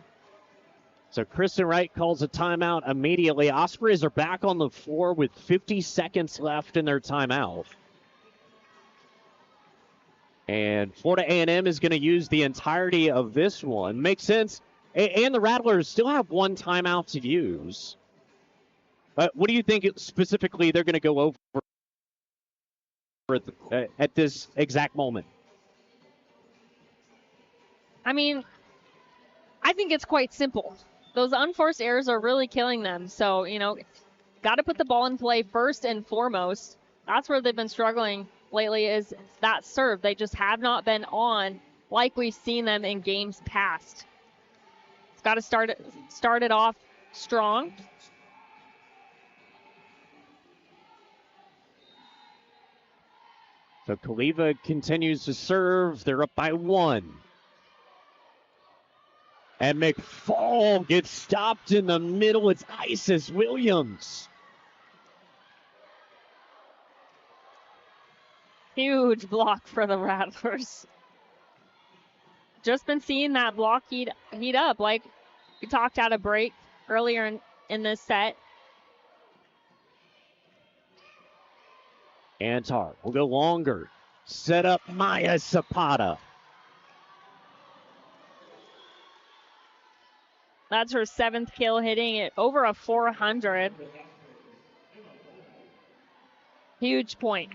So Kristen Wright calls a timeout immediately. Ospreys are back on the floor with 50 seconds left in their timeout. And Florida A&M is going to use the entirety of this one. Makes sense. And the Rattlers still have one timeout to use. But what do you think specifically they're going to go over at this exact moment? I mean, I think it's quite simple. Those unforced errors are really killing them. So, got to put the ball in play first and foremost. That's where they've been struggling lately, is that serve. They just have not been on like we've seen them in games past. It's got to start it off strong. So Kaliva continues to serve. They're up by 1. And McFall gets stopped in the middle. It's Isis Williams. Huge block for the Rattlers. Just been seeing that block heat up, like we talked at a break earlier in this set. Antar will go longer. Set up Maya Zapata. That's her 7th kill, hitting it over a 400. Huge point.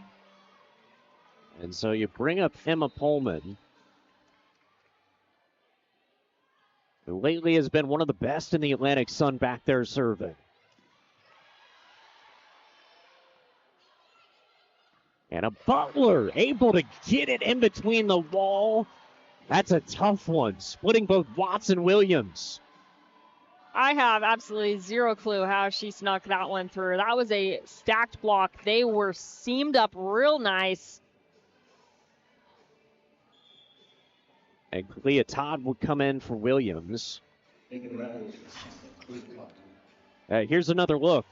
And so you bring up Emma Pullman, who lately has been one of the best in the Atlantic Sun back there serving. And a Butler able to get it in between the wall. That's a tough one, splitting both Watts and Williams. I have absolutely zero clue how she snuck that one through. That was a stacked block. They were seamed up real nice. And Clea Todd would come in for Williams. Here's another look.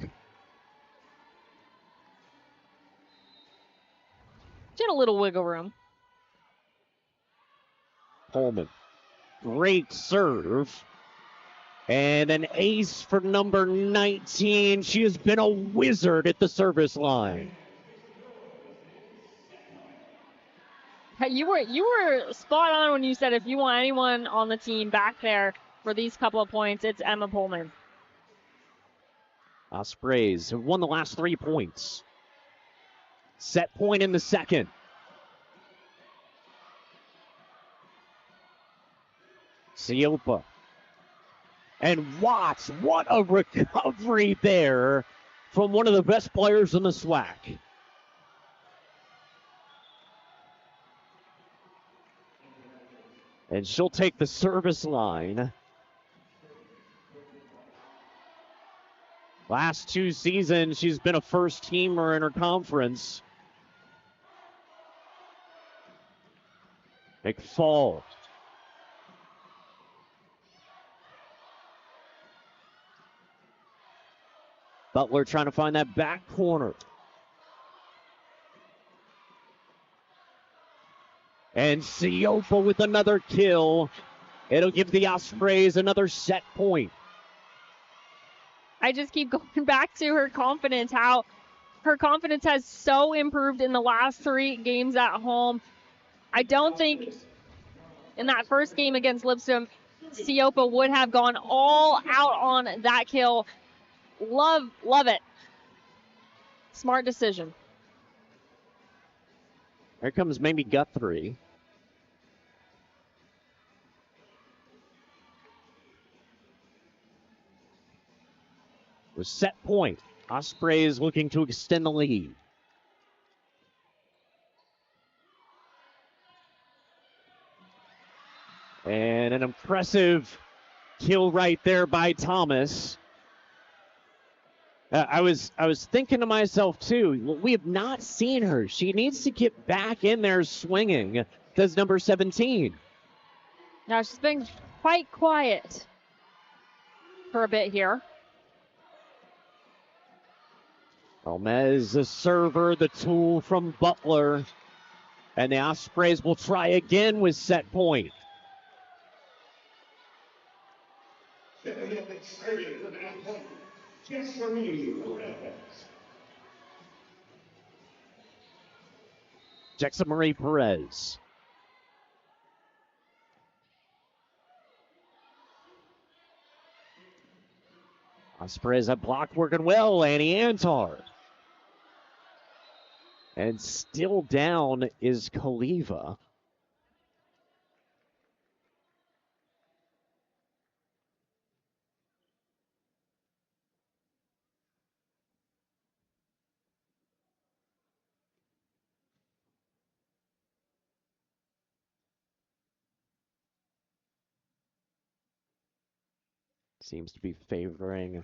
She had a little wiggle room. Pullman. Great serve. And an ace for number 19. She has been a wizard at the service line. You were spot on when you said if you want anyone on the team back there for these couple of points, it's Emma Pullman. Ospreys have won the last 3 points. Set point in the second. Siopa. And Watts, what a recovery there from one of the best players in the SWAC. And she'll take the service line. Last 2 seasons, she's been a first teamer in her conference. McFall. Butler trying to find that back corner. And Siopa with another kill. It'll give the Ospreys another set point. I just keep going back to her confidence, how her confidence has so improved in the last 3 games at home. I don't think in that first game against Lipscomb, Siopa would have gone all out on that kill. Love it. Smart decision. Here comes Mamie Guthrie. With set point, Ospreys looking to extend the lead. And an impressive kill right there by Thomas. I was thinking to myself, too, we have not seen her. She needs to get back in there swinging. Says number 17. Now, she's been quite quiet for a bit here. Gomez, the server, the tool from Butler. And the Ospreys will try again with set point. Jackson Marie Perez. Ospreys have block working well. Annie Antar. And still down is Kaliva. Seems to be favoring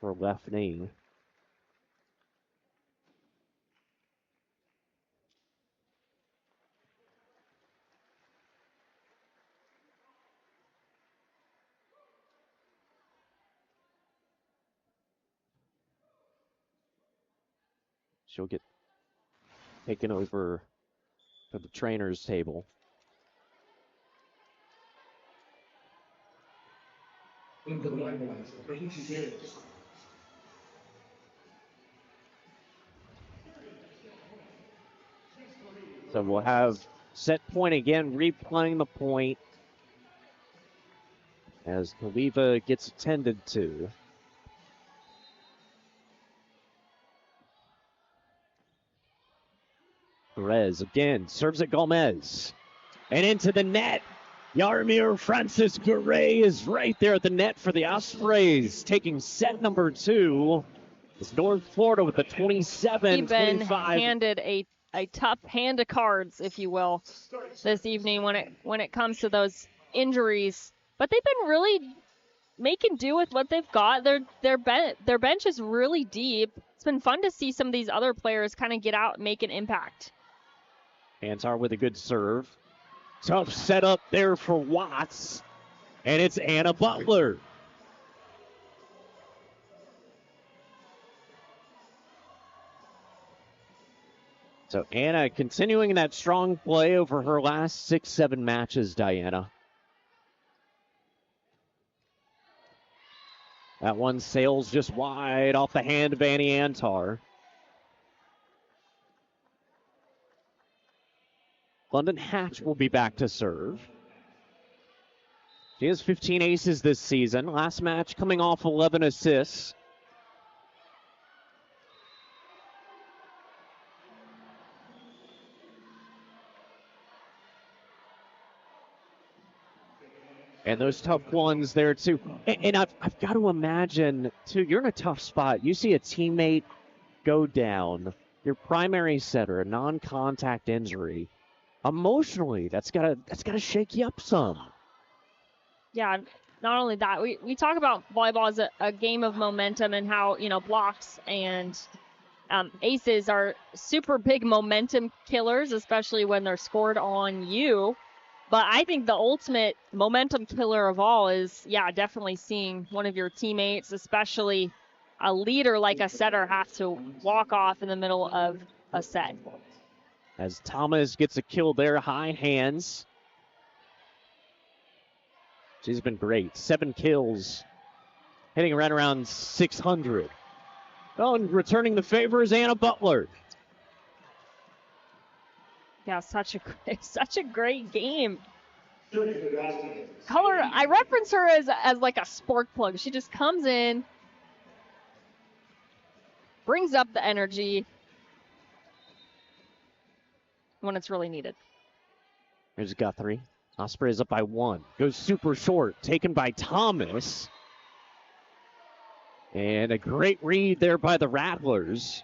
her left knee. She'll get taken over to the trainer's table. So we'll have set point again, replaying the point as Kaliva gets attended to. Perez again serves at Gomez and into the net. Yarmir Francis Garay is right there at the net for the Ospreys, taking set number 2. It's North Florida with the 27-25. He's been handed a tough hand of cards, if you will, this evening when it comes to those injuries. But they've been really making do with what they've got. Their bench is really deep. It's been fun to see some of these other players kind of get out and make an impact. Antar with a good serve. Tough setup there for Watts. And it's Anna Butler. So Anna continuing that strong play over her last 6-7 matches, Diana. That one sails just wide off the hand of Annie Antar. London Hatch will be back to serve. She has 15 aces this season. Last match coming off 11 assists. And those tough ones there, too. And I've got to imagine, too, you're in a tough spot. You see a teammate go down, your primary setter, a non-contact injury. Emotionally, that's gotta shake you up some. Yeah, not only that, we talk about volleyball as a game of momentum and how, blocks and aces are super big momentum killers, especially when they're scored on you. But I think the ultimate momentum killer of all is, definitely seeing one of your teammates, especially a leader like a setter, have to walk off in the middle of a set. As Thomas gets a kill there, high hands. She's been great. 7 kills, hitting right around 600. Oh, and returning the favor is Anna Butler. Yeah, such a great game. Color, I reference her as like a spark plug. She just comes in, brings up the energy when it's really needed. Here's Guthrie. Osprey is up by 1. Goes super short, taken by Thomas. And a great read there by the Rattlers.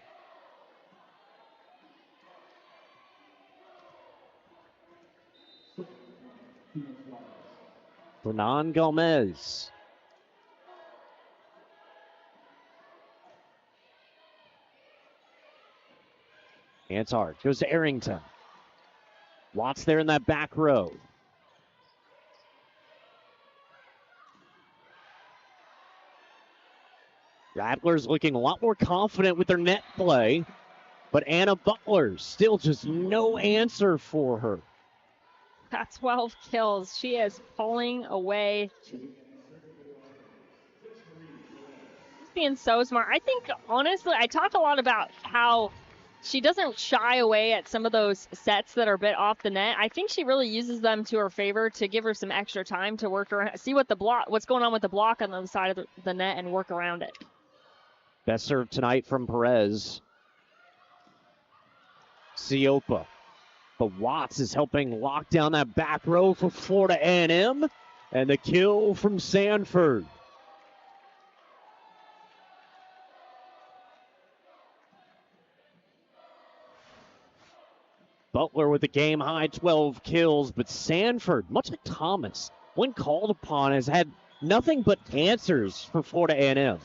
Renan Gomez. Antar goes to Arrington. Watts there in that back row. Rattlers looking a lot more confident with their net play, but Anna Butler still just no answer for her. Got 12 kills. She is pulling away. She's being so smart. I think, honestly, I talk a lot about how she doesn't shy away at some of those sets that are a bit off the net. I think she really uses them to her favor to give her some extra time to work around, see what's going on with the block on the other side of the net and work around it. Best serve tonight from Perez. Siopa. But Watts is helping lock down that back row for Florida A&M. And the kill from Sanford. Butler with the game-high 12 kills, but Sanford, much like Thomas, when called upon, has had nothing but answers for Florida A&M.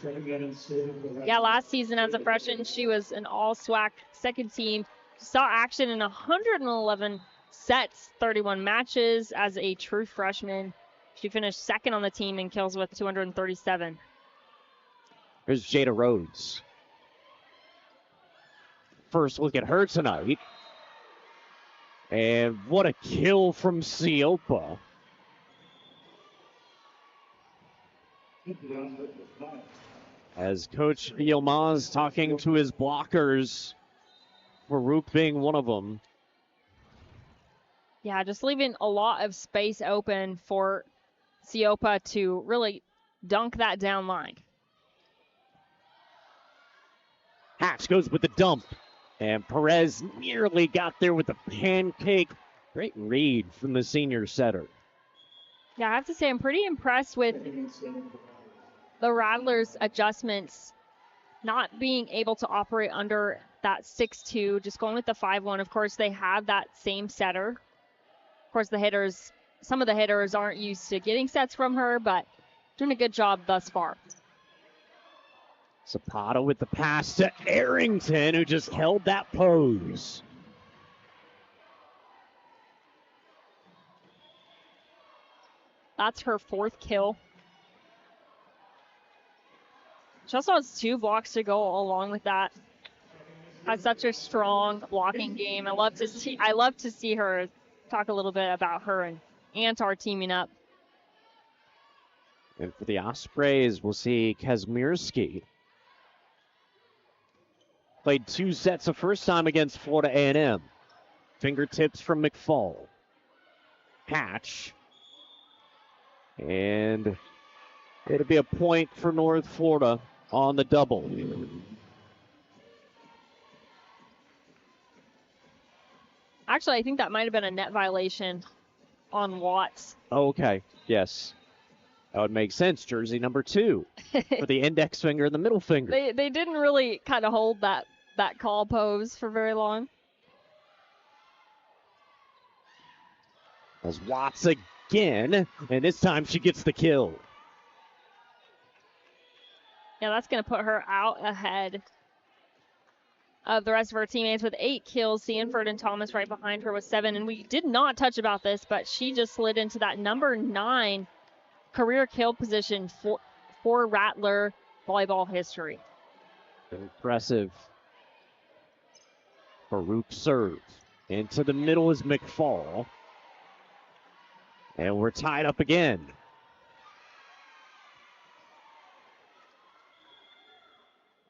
Yeah, last season as a freshman, she was an all-SWAC second team. Saw action in 111 sets, 31 matches as a true freshman. She finished second on the team in kills with 237. Here's Jada Rhodes. First look at her tonight. And what a kill from Siopa. As Coach Yilmaz talking to his blockers, Farouk being one of them. Yeah, just leaving a lot of space open for Siopa to really dunk that down line. Hatch goes with the dump. And Perez nearly got there with the pancake. Great read from the senior setter. Yeah, I have to say I'm pretty impressed with the Rattlers' adjustments, not being able to operate under that 6-2, just going with the 5-1. Of course, they have that same setter. Of course, some of the hitters aren't used to getting sets from her, but doing a good job thus far. Zapata with the pass to Arrington, who just held that pose. That's her 4th kill. She also has 2 blocks to go along with that. Has such a strong blocking game. I love to see her. Talk a little bit about her and Antar teaming up. And for the Ospreys, we'll see Kazmierski. Played 2 sets the first time against Florida A&M. Fingertips from McFall. Hatch. And it'll be a point for North Florida on the double. Actually, I think that might have been a net violation on Watts. Okay, yes. That would make sense. Jersey number 2 for the index finger and the middle finger. They didn't really kind of hold that call pose for very long. As Watts again, and this time she gets the kill. Yeah, that's going to put her out ahead of the rest of her teammates with 8 kills. Sanford and Thomas right behind her with 7. And we did not touch about this, but she just slid into that number 9 career kill position for Rattler volleyball history. Impressive. Farouk serve. Into the middle is McFall. And we're tied up again.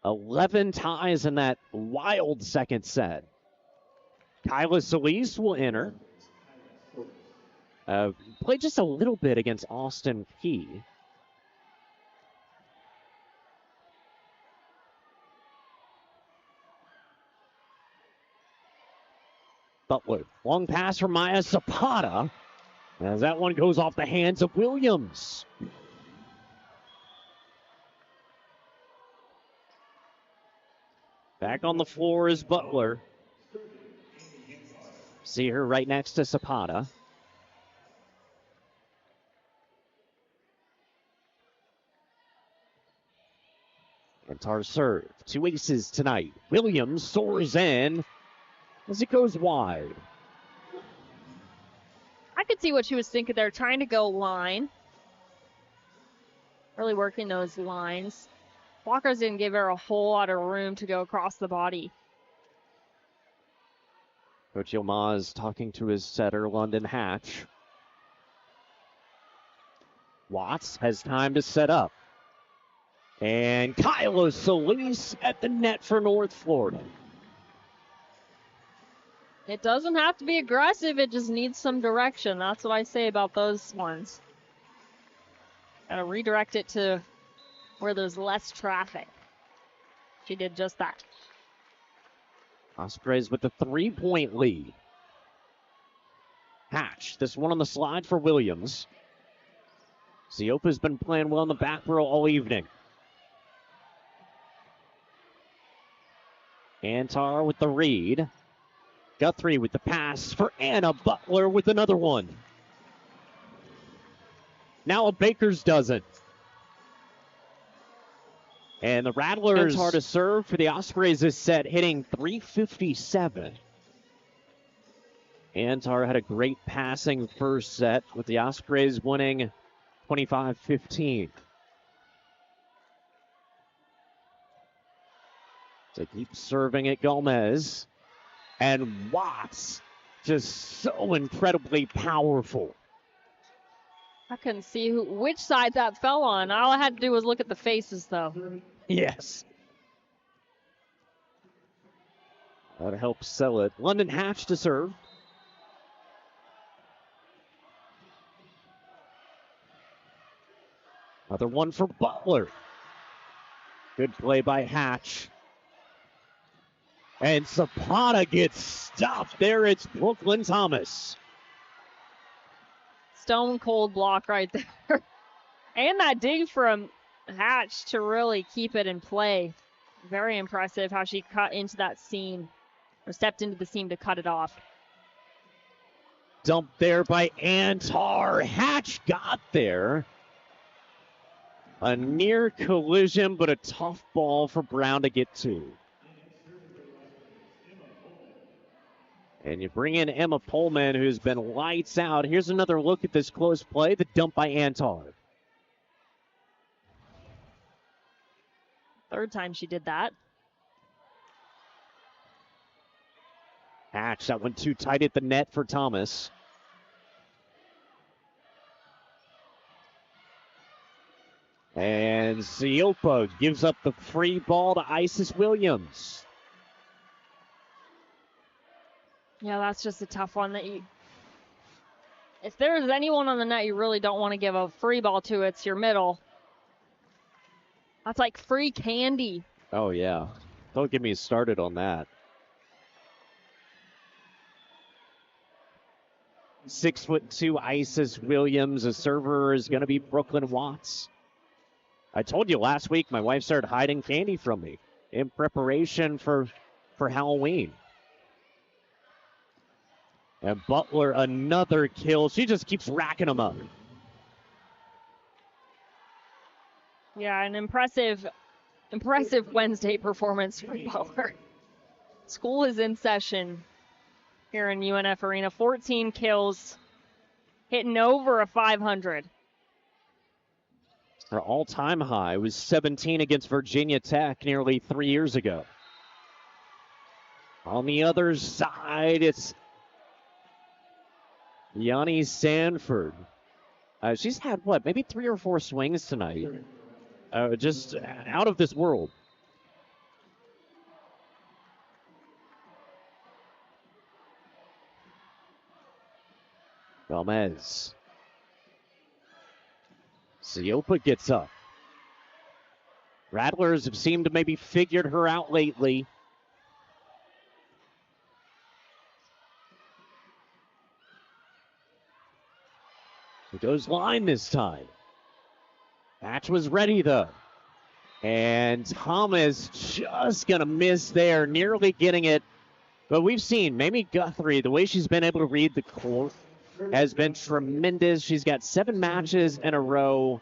$11 ties in that wild second set. Kyla Solis will enter. Played just a little bit against Austin P. Butler, long pass from Maya Zapata. As that one goes off the hands of Williams. Back on the floor is Butler. See her right next to Zapata. Antar serve. 2 aces tonight. Williams soars in as it goes wide. I could see what she was thinking there, trying to go line. Really working those lines. Blockers didn't give her a whole lot of room to go across the body. Coach Yilmaz talking to his setter, London Hatch. Watts has time to set up. And Kyla Solis at the net for North Florida. It doesn't have to be aggressive. It just needs some direction. That's what I say about those ones. Gotta redirect it to where there's less traffic. She did just that. Ospreys with the 3-point lead. Hatch, this one on the slide for Williams. Siopa's been playing well in the back row all evening. Antar with the read. Guthrie with the pass for Anna Butler with another one. Now a Baker's dozen. And the Rattlers hard to serve for the Ospreys this set, hitting 357. Antar had a great passing first set with the Ospreys winning 25-15. So keep serving it, Gomez. And Watts, just so incredibly powerful. I couldn't see which side that fell on. All I had to do was look at the faces, though. Yes. That helps sell it. London Hatch to serve. Another one for Butler. Good play by Hatch. And Zapata gets stopped there. It's Brooklyn Thomas. Stone cold block right there. And that dig from Hatch to really keep it in play. Very impressive how she cut into that seam, or stepped into the seam to cut it off. Dumped there by Antar. Hatch got there. A near collision, but a tough ball for Brown to get to. And you bring in Emma Pullman, who's been lights out. Here's another look at this close play, the dump by Antar. Third time she did that. Hatch, that went too tight at the net for Thomas. And Siopa gives up the free ball to Isis Williams. Yeah, that's just a tough one that if there's anyone on the net you really don't want to give a free ball to, it's your middle. That's like free candy. Oh, yeah. Don't get me started on that. 6'2" Isis Williams. A server is going to be Brooklyn Watts. I told you last week my wife started hiding candy from me in preparation for Halloween. And Butler, another kill. She just keeps racking them up. Yeah, an impressive Wednesday performance for Butler. School is in session here in UNF Arena. 14 kills, hitting over a 500. Her all-time high was 17 against Virginia Tech nearly 3 years ago. On the other side, it's Yanni Sanford. She's had, maybe 3 or 4 swings tonight. Just out of this world. Gomez. Siopa gets up. Rattlers have seemed to maybe figured her out lately. It goes line this time. Hatch was ready, though. And Thomas just going to miss there, nearly getting it. But we've seen Mamie Guthrie, the way she's been able to read the court has been tremendous. She's got 7 matches in a row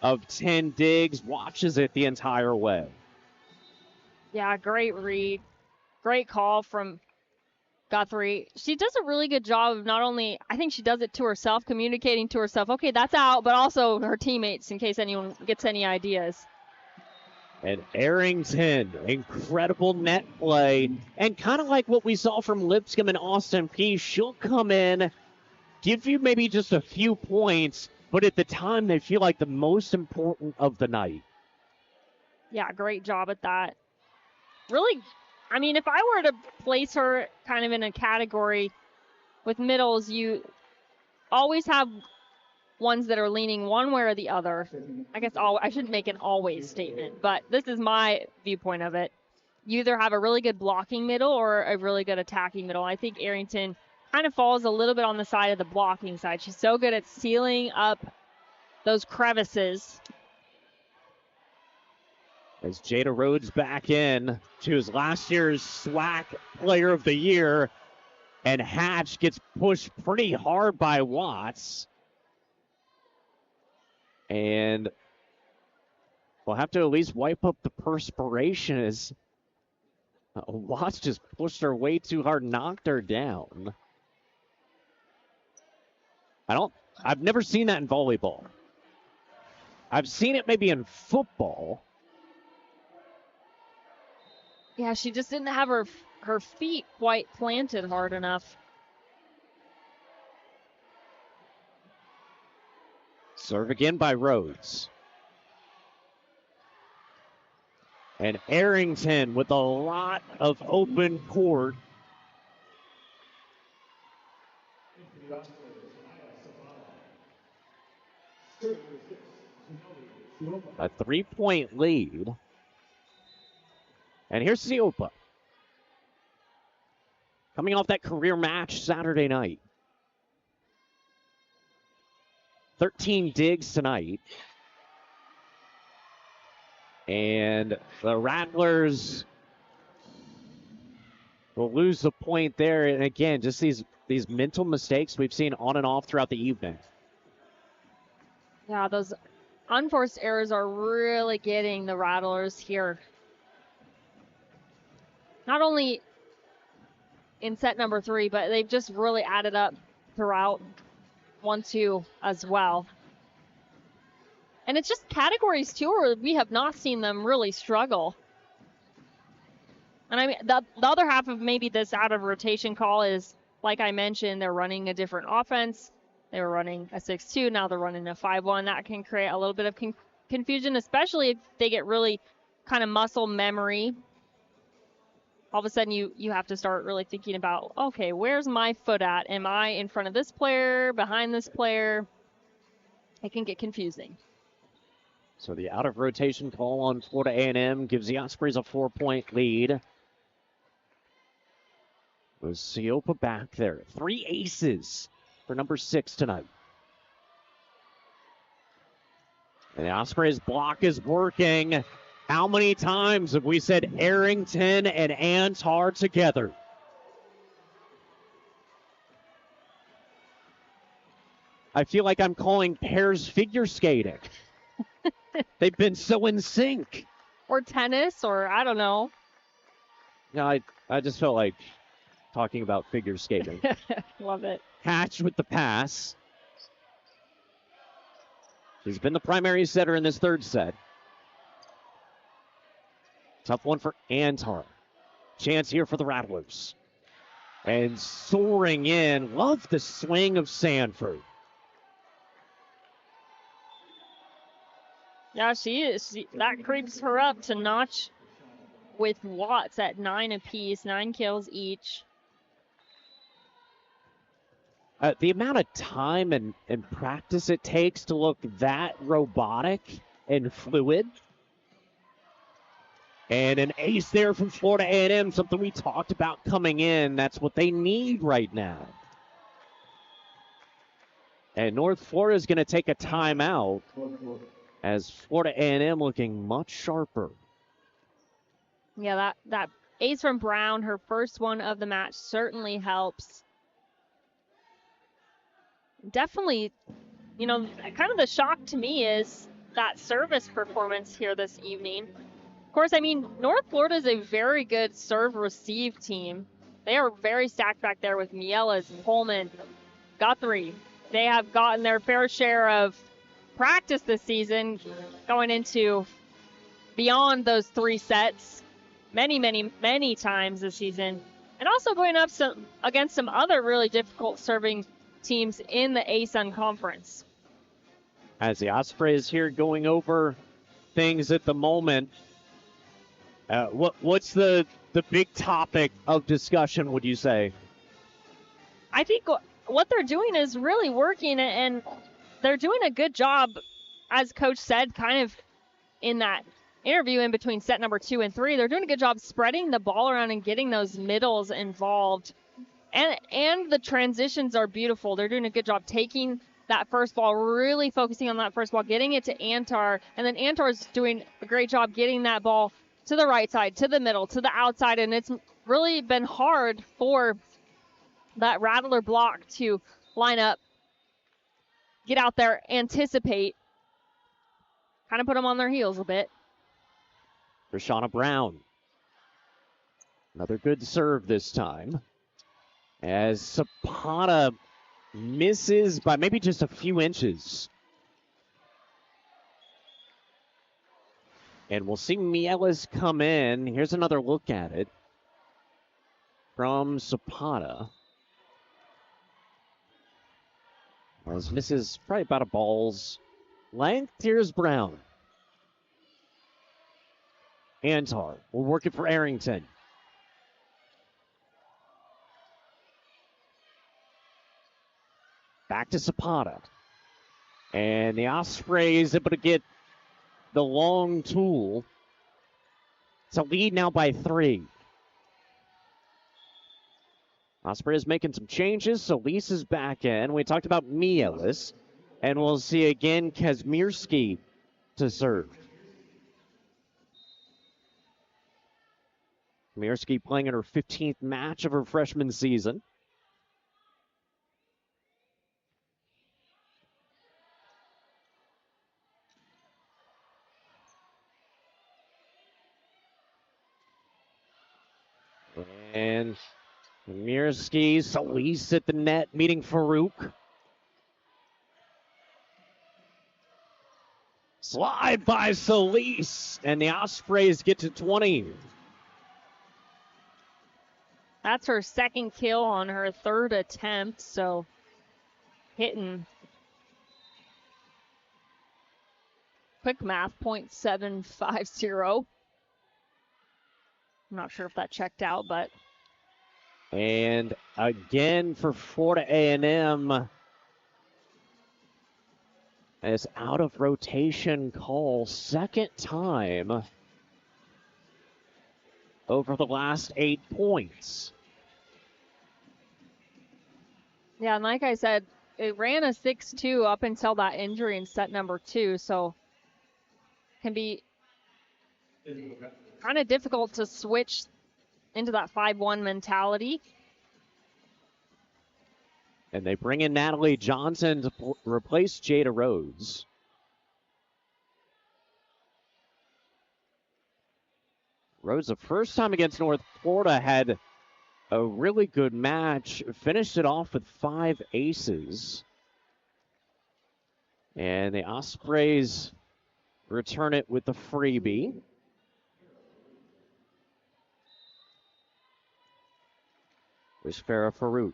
of 10 digs, watches it the entire way. Yeah, great read. Great call from Guthrie. She does a really good job of not only, I think she does it to herself, communicating to herself, okay, that's out, but also her teammates in case anyone gets any ideas. And Arrington, incredible net play. And kind of like what we saw from Lipscomb and Austin Peay, she'll come in, give you maybe just a few points, but at the time they feel like the most important of the night. Yeah, great job at that. Really, I mean, if I were to place her kind of in a category with middles, you always have ones that are leaning one way or the other. I guess I shouldn't make an always statement, but this is my viewpoint of it. You either have a really good blocking middle or a really good attacking middle. I think Arrington kind of falls a little bit on the side of the blocking side. She's so good at sealing up those crevices. As Jada Rhodes back in, she was last year's SWAC Player of the Year, and Hatch gets pushed pretty hard by Watts. And we'll have to at least wipe up the perspiration as Watts just pushed her way too hard, knocked her down. I've never seen that in volleyball. I've seen it maybe in football. Yeah, she just didn't have her feet quite planted hard enough. Serve again by Rhodes. And Arrington with a lot of open court. A 3-point lead. And here's Siopa. Coming off that career match Saturday night. 13 digs tonight. And the Rattlers will lose the point there. And again, just these mental mistakes we've seen on and off throughout the evening. Yeah, those unforced errors are really getting the Rattlers here. Not only in set number 3, but they've just really added up throughout 1-2 as well. And it's just categories, too, where we have not seen them really struggle. And I mean, the other half of maybe this out of rotation call is, like I mentioned, they're running a different offense. They were running a 6-2, now they're running a 5-1. That can create a little bit of confusion, especially if they get really kind of muscle memory. All of a sudden, you have to start really thinking about, okay, where's my foot at? Am I in front of this player, behind this player? It can get confusing. So the out of rotation call on Florida A&M gives the Ospreys a 4-point lead. With Siopa back there. 3 aces for number 6 tonight. And the Ospreys block is working. How many times have we said Arrington and Antar together? I feel like I'm calling pairs figure skating. They've been so in sync. Or tennis, or I don't know. No, I just felt like talking about figure skating. Love it. Hatch with the pass. He's been the primary setter in this third set. Tough one for Antar. Chance here for the Rattlers. And soaring in. Love the swing of Sanford. Yeah, she is. That creeps her up to notch with Watts at 9 apiece, 9 kills each. The amount of time and practice it takes to look that robotic and fluid. And an ace there from Florida A&M, something we talked about coming in. That's what they need right now. And North Florida is going to take a timeout as Florida A&M looking much sharper. Yeah, that ace from Brown, her first one of the match, certainly helps. Definitely, you know, kind of the shock to me is that service performance here this evening. Of course, I mean, North Florida is a very good serve-receive team. They are very stacked back there with Mieles, Pullman, Guthrie. They have gotten their fair share of practice this season, going into beyond those 3 sets many times this season, and also going up against some other really difficult serving teams in the ASUN conference. As the Ospreys here going over things at the moment, what's the big topic of discussion, would you say? I think what they're doing is really working, and they're doing a good job, as Coach said, kind of in that interview in between set number 2 and 3. They're doing a good job spreading the ball around and getting those middles involved. And the transitions are beautiful. They're doing a good job taking that first ball, really focusing on that first ball, getting it to Antar, and then Antar's doing a great job getting that ball to the right side, to the middle, to the outside, and it's really been hard for that Rattler block to line up, get out there, anticipate, kind of put them on their heels a bit. Rashana Brown. Another good serve this time. As Zapata misses by maybe just a few inches. And we'll see Mieles come in. Here's another look at it from Zapata. As misses probably about a ball's length. Here's Brown. Antar will work it for Arrington. Back to Zapata. And the Ospreys able to get the long tool. It's a lead now by 3. Ospreys making some changes, so Lisa's back in. We talked about Mieles. And we'll see again Kazmierski to serve. Kazmierski playing in her 15th match of her freshman season. And Mirski, Solis at the net, meeting Farouk. Slide by Solis, and the Ospreys get to 20. That's her second kill on her third attempt, so hitting. Quick math, .750. I'm not sure if that checked out, but. And again for Florida A&M, as out of rotation call, second time over the last 8 points. Yeah, and like I said, it ran a 6-2 up until that injury in set number 2, so can be kind of difficult to switch into that 5-1 mentality. And they bring in Natalie Johnson to replace Jada Rhodes. Rhodes, the first time against North Florida, had a really good match. Finished it off with 5 aces. And the Ospreys return it with the freebie. There's Farah Farouk.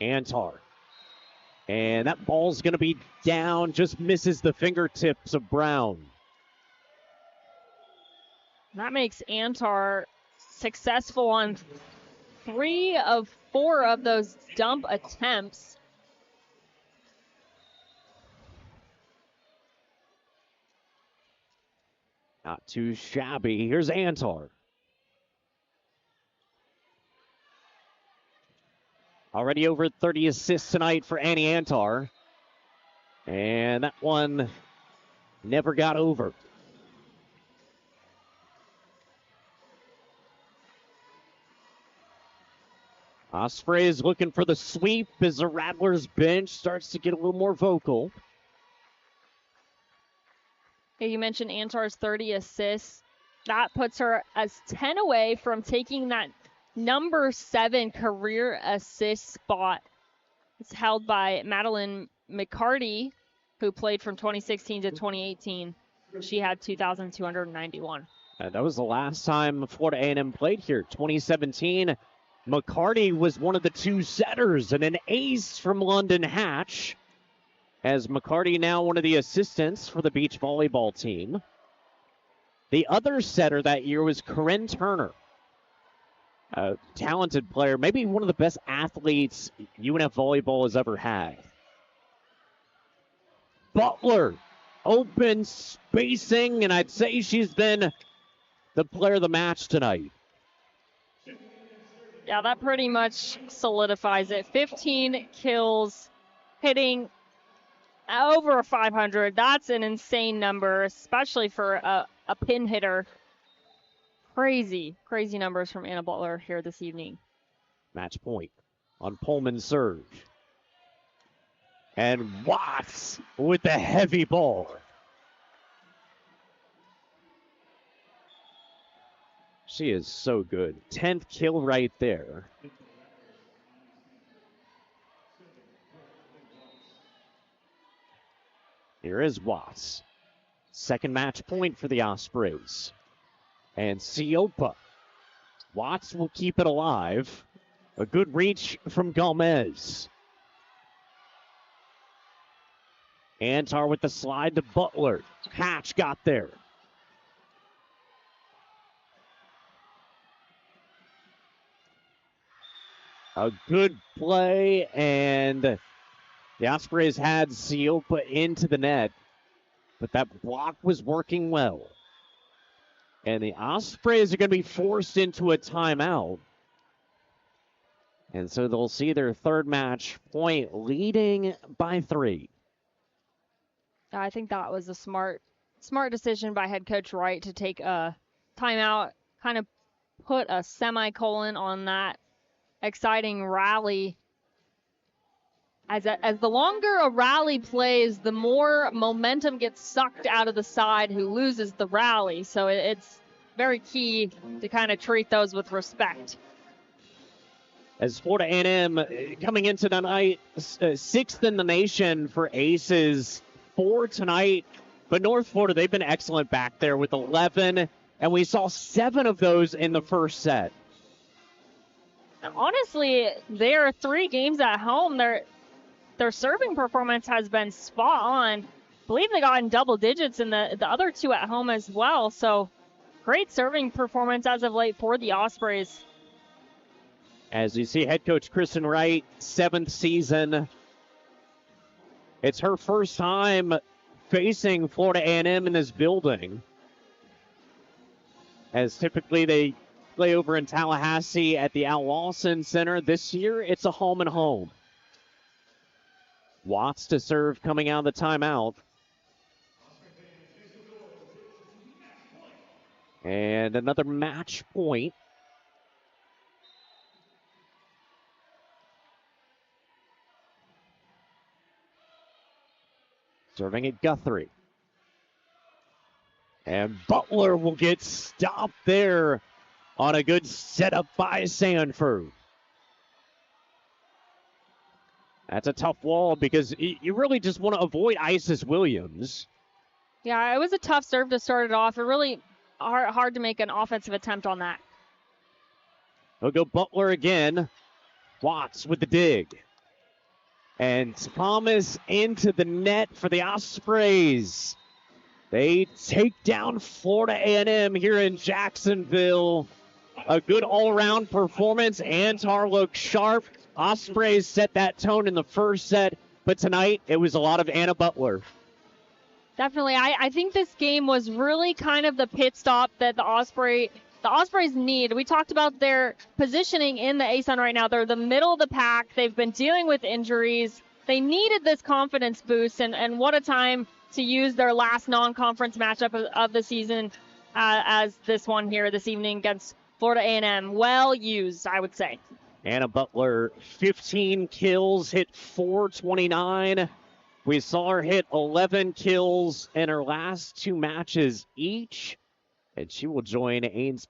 Antar. And that ball's going to be down, just misses the fingertips of Brown. That makes Antar successful on 3 of 4 of those dump attempts. Not too shabby. Here's Antar. Already over 30 assists tonight for Annie Antar. And that one never got over. Ospreys looking for the sweep as the Rattlers bench starts to get a little more vocal. Hey, you mentioned Antar's 30 assists. That puts her as 10 away from taking that number 7 career assist spot. It's held by Madeline McCarty, who played from 2016 to 2018. She had 2,291. That was the last time Florida A&M played here, 2017. McCarty was one of the 2 setters and an ace from London Hatch. As McCarty now one of the assistants for the beach volleyball team. The other setter that year was Corinne Turner. A talented player, maybe one of the best athletes UNF volleyball has ever had. Butler, open spacing, and I'd say she's been the player of the match tonight. Yeah, that pretty much solidifies it. 15 kills, hitting over 500. That's an insane number, especially for a pin hitter. Crazy numbers from Anna Butler here this evening. Match point on Pullman's serve. And Watts with the heavy ball. She is so good. 10th kill right there. Here is Watts. Second match point for the Ospreys. And Siopa. Watts will keep it alive. A good reach from Gomez. Antar with the slide to Butler. Hatch got there. A good play, and the Ospreys had Siopa into the net, but that block was working well. And the Ospreys are going to be forced into a timeout. And so they'll see their third match point, leading by 3. I think that was a smart decision by head coach Wright to take a timeout, kind of put a semicolon on that exciting rally As the longer a rally plays, the more momentum gets sucked out of the side who loses the rally. So it's very key to kind of treat those with respect. As Florida A&M coming into tonight, 6th in the nation for aces, 4 tonight. But North Florida, they've been excellent back there with 11, and we saw 7 of those in the first set. Honestly, there are 3 games at home. Their serving performance has been spot on. I believe they got in double digits in the other 2 at home as well. So great serving performance as of late for the Ospreys. As you see, head coach Kristen Wright, 7th season. It's her first time facing Florida A&M in this building. As typically they play over in Tallahassee at the Al Lawson Center. This year, it's a home and home. Watts to serve coming out of the timeout. And another match point. Serving at Guthrie. And Butler will get stopped there on a good setup by Sanford. That's a tough wall because you really just want to avoid Isis Williams. Yeah, it was a tough serve to start it off. It really hard to make an offensive attempt on that. He'll go Butler again. Watts with the dig. And Thomas into the net for the Ospreys. They take down Florida A&M here in Jacksonville. A good all-around performance. Antar looked sharp. Ospreys set that tone in the first set, but tonight it was a lot of Anna Butler. Definitely. I think this game was really kind of the pit stop that the Ospreys need. We talked about their positioning in the ASUN right now. They're the middle of the pack. They've been dealing with injuries. They needed this confidence boost, and what a time to use their last non-conference matchup of the season as this one here this evening against Florida A&M. Well used, I would say. Anna Butler, 15 kills, hit 429. We saw her hit 11 kills in her last 2 matches each, and she will join Ainsley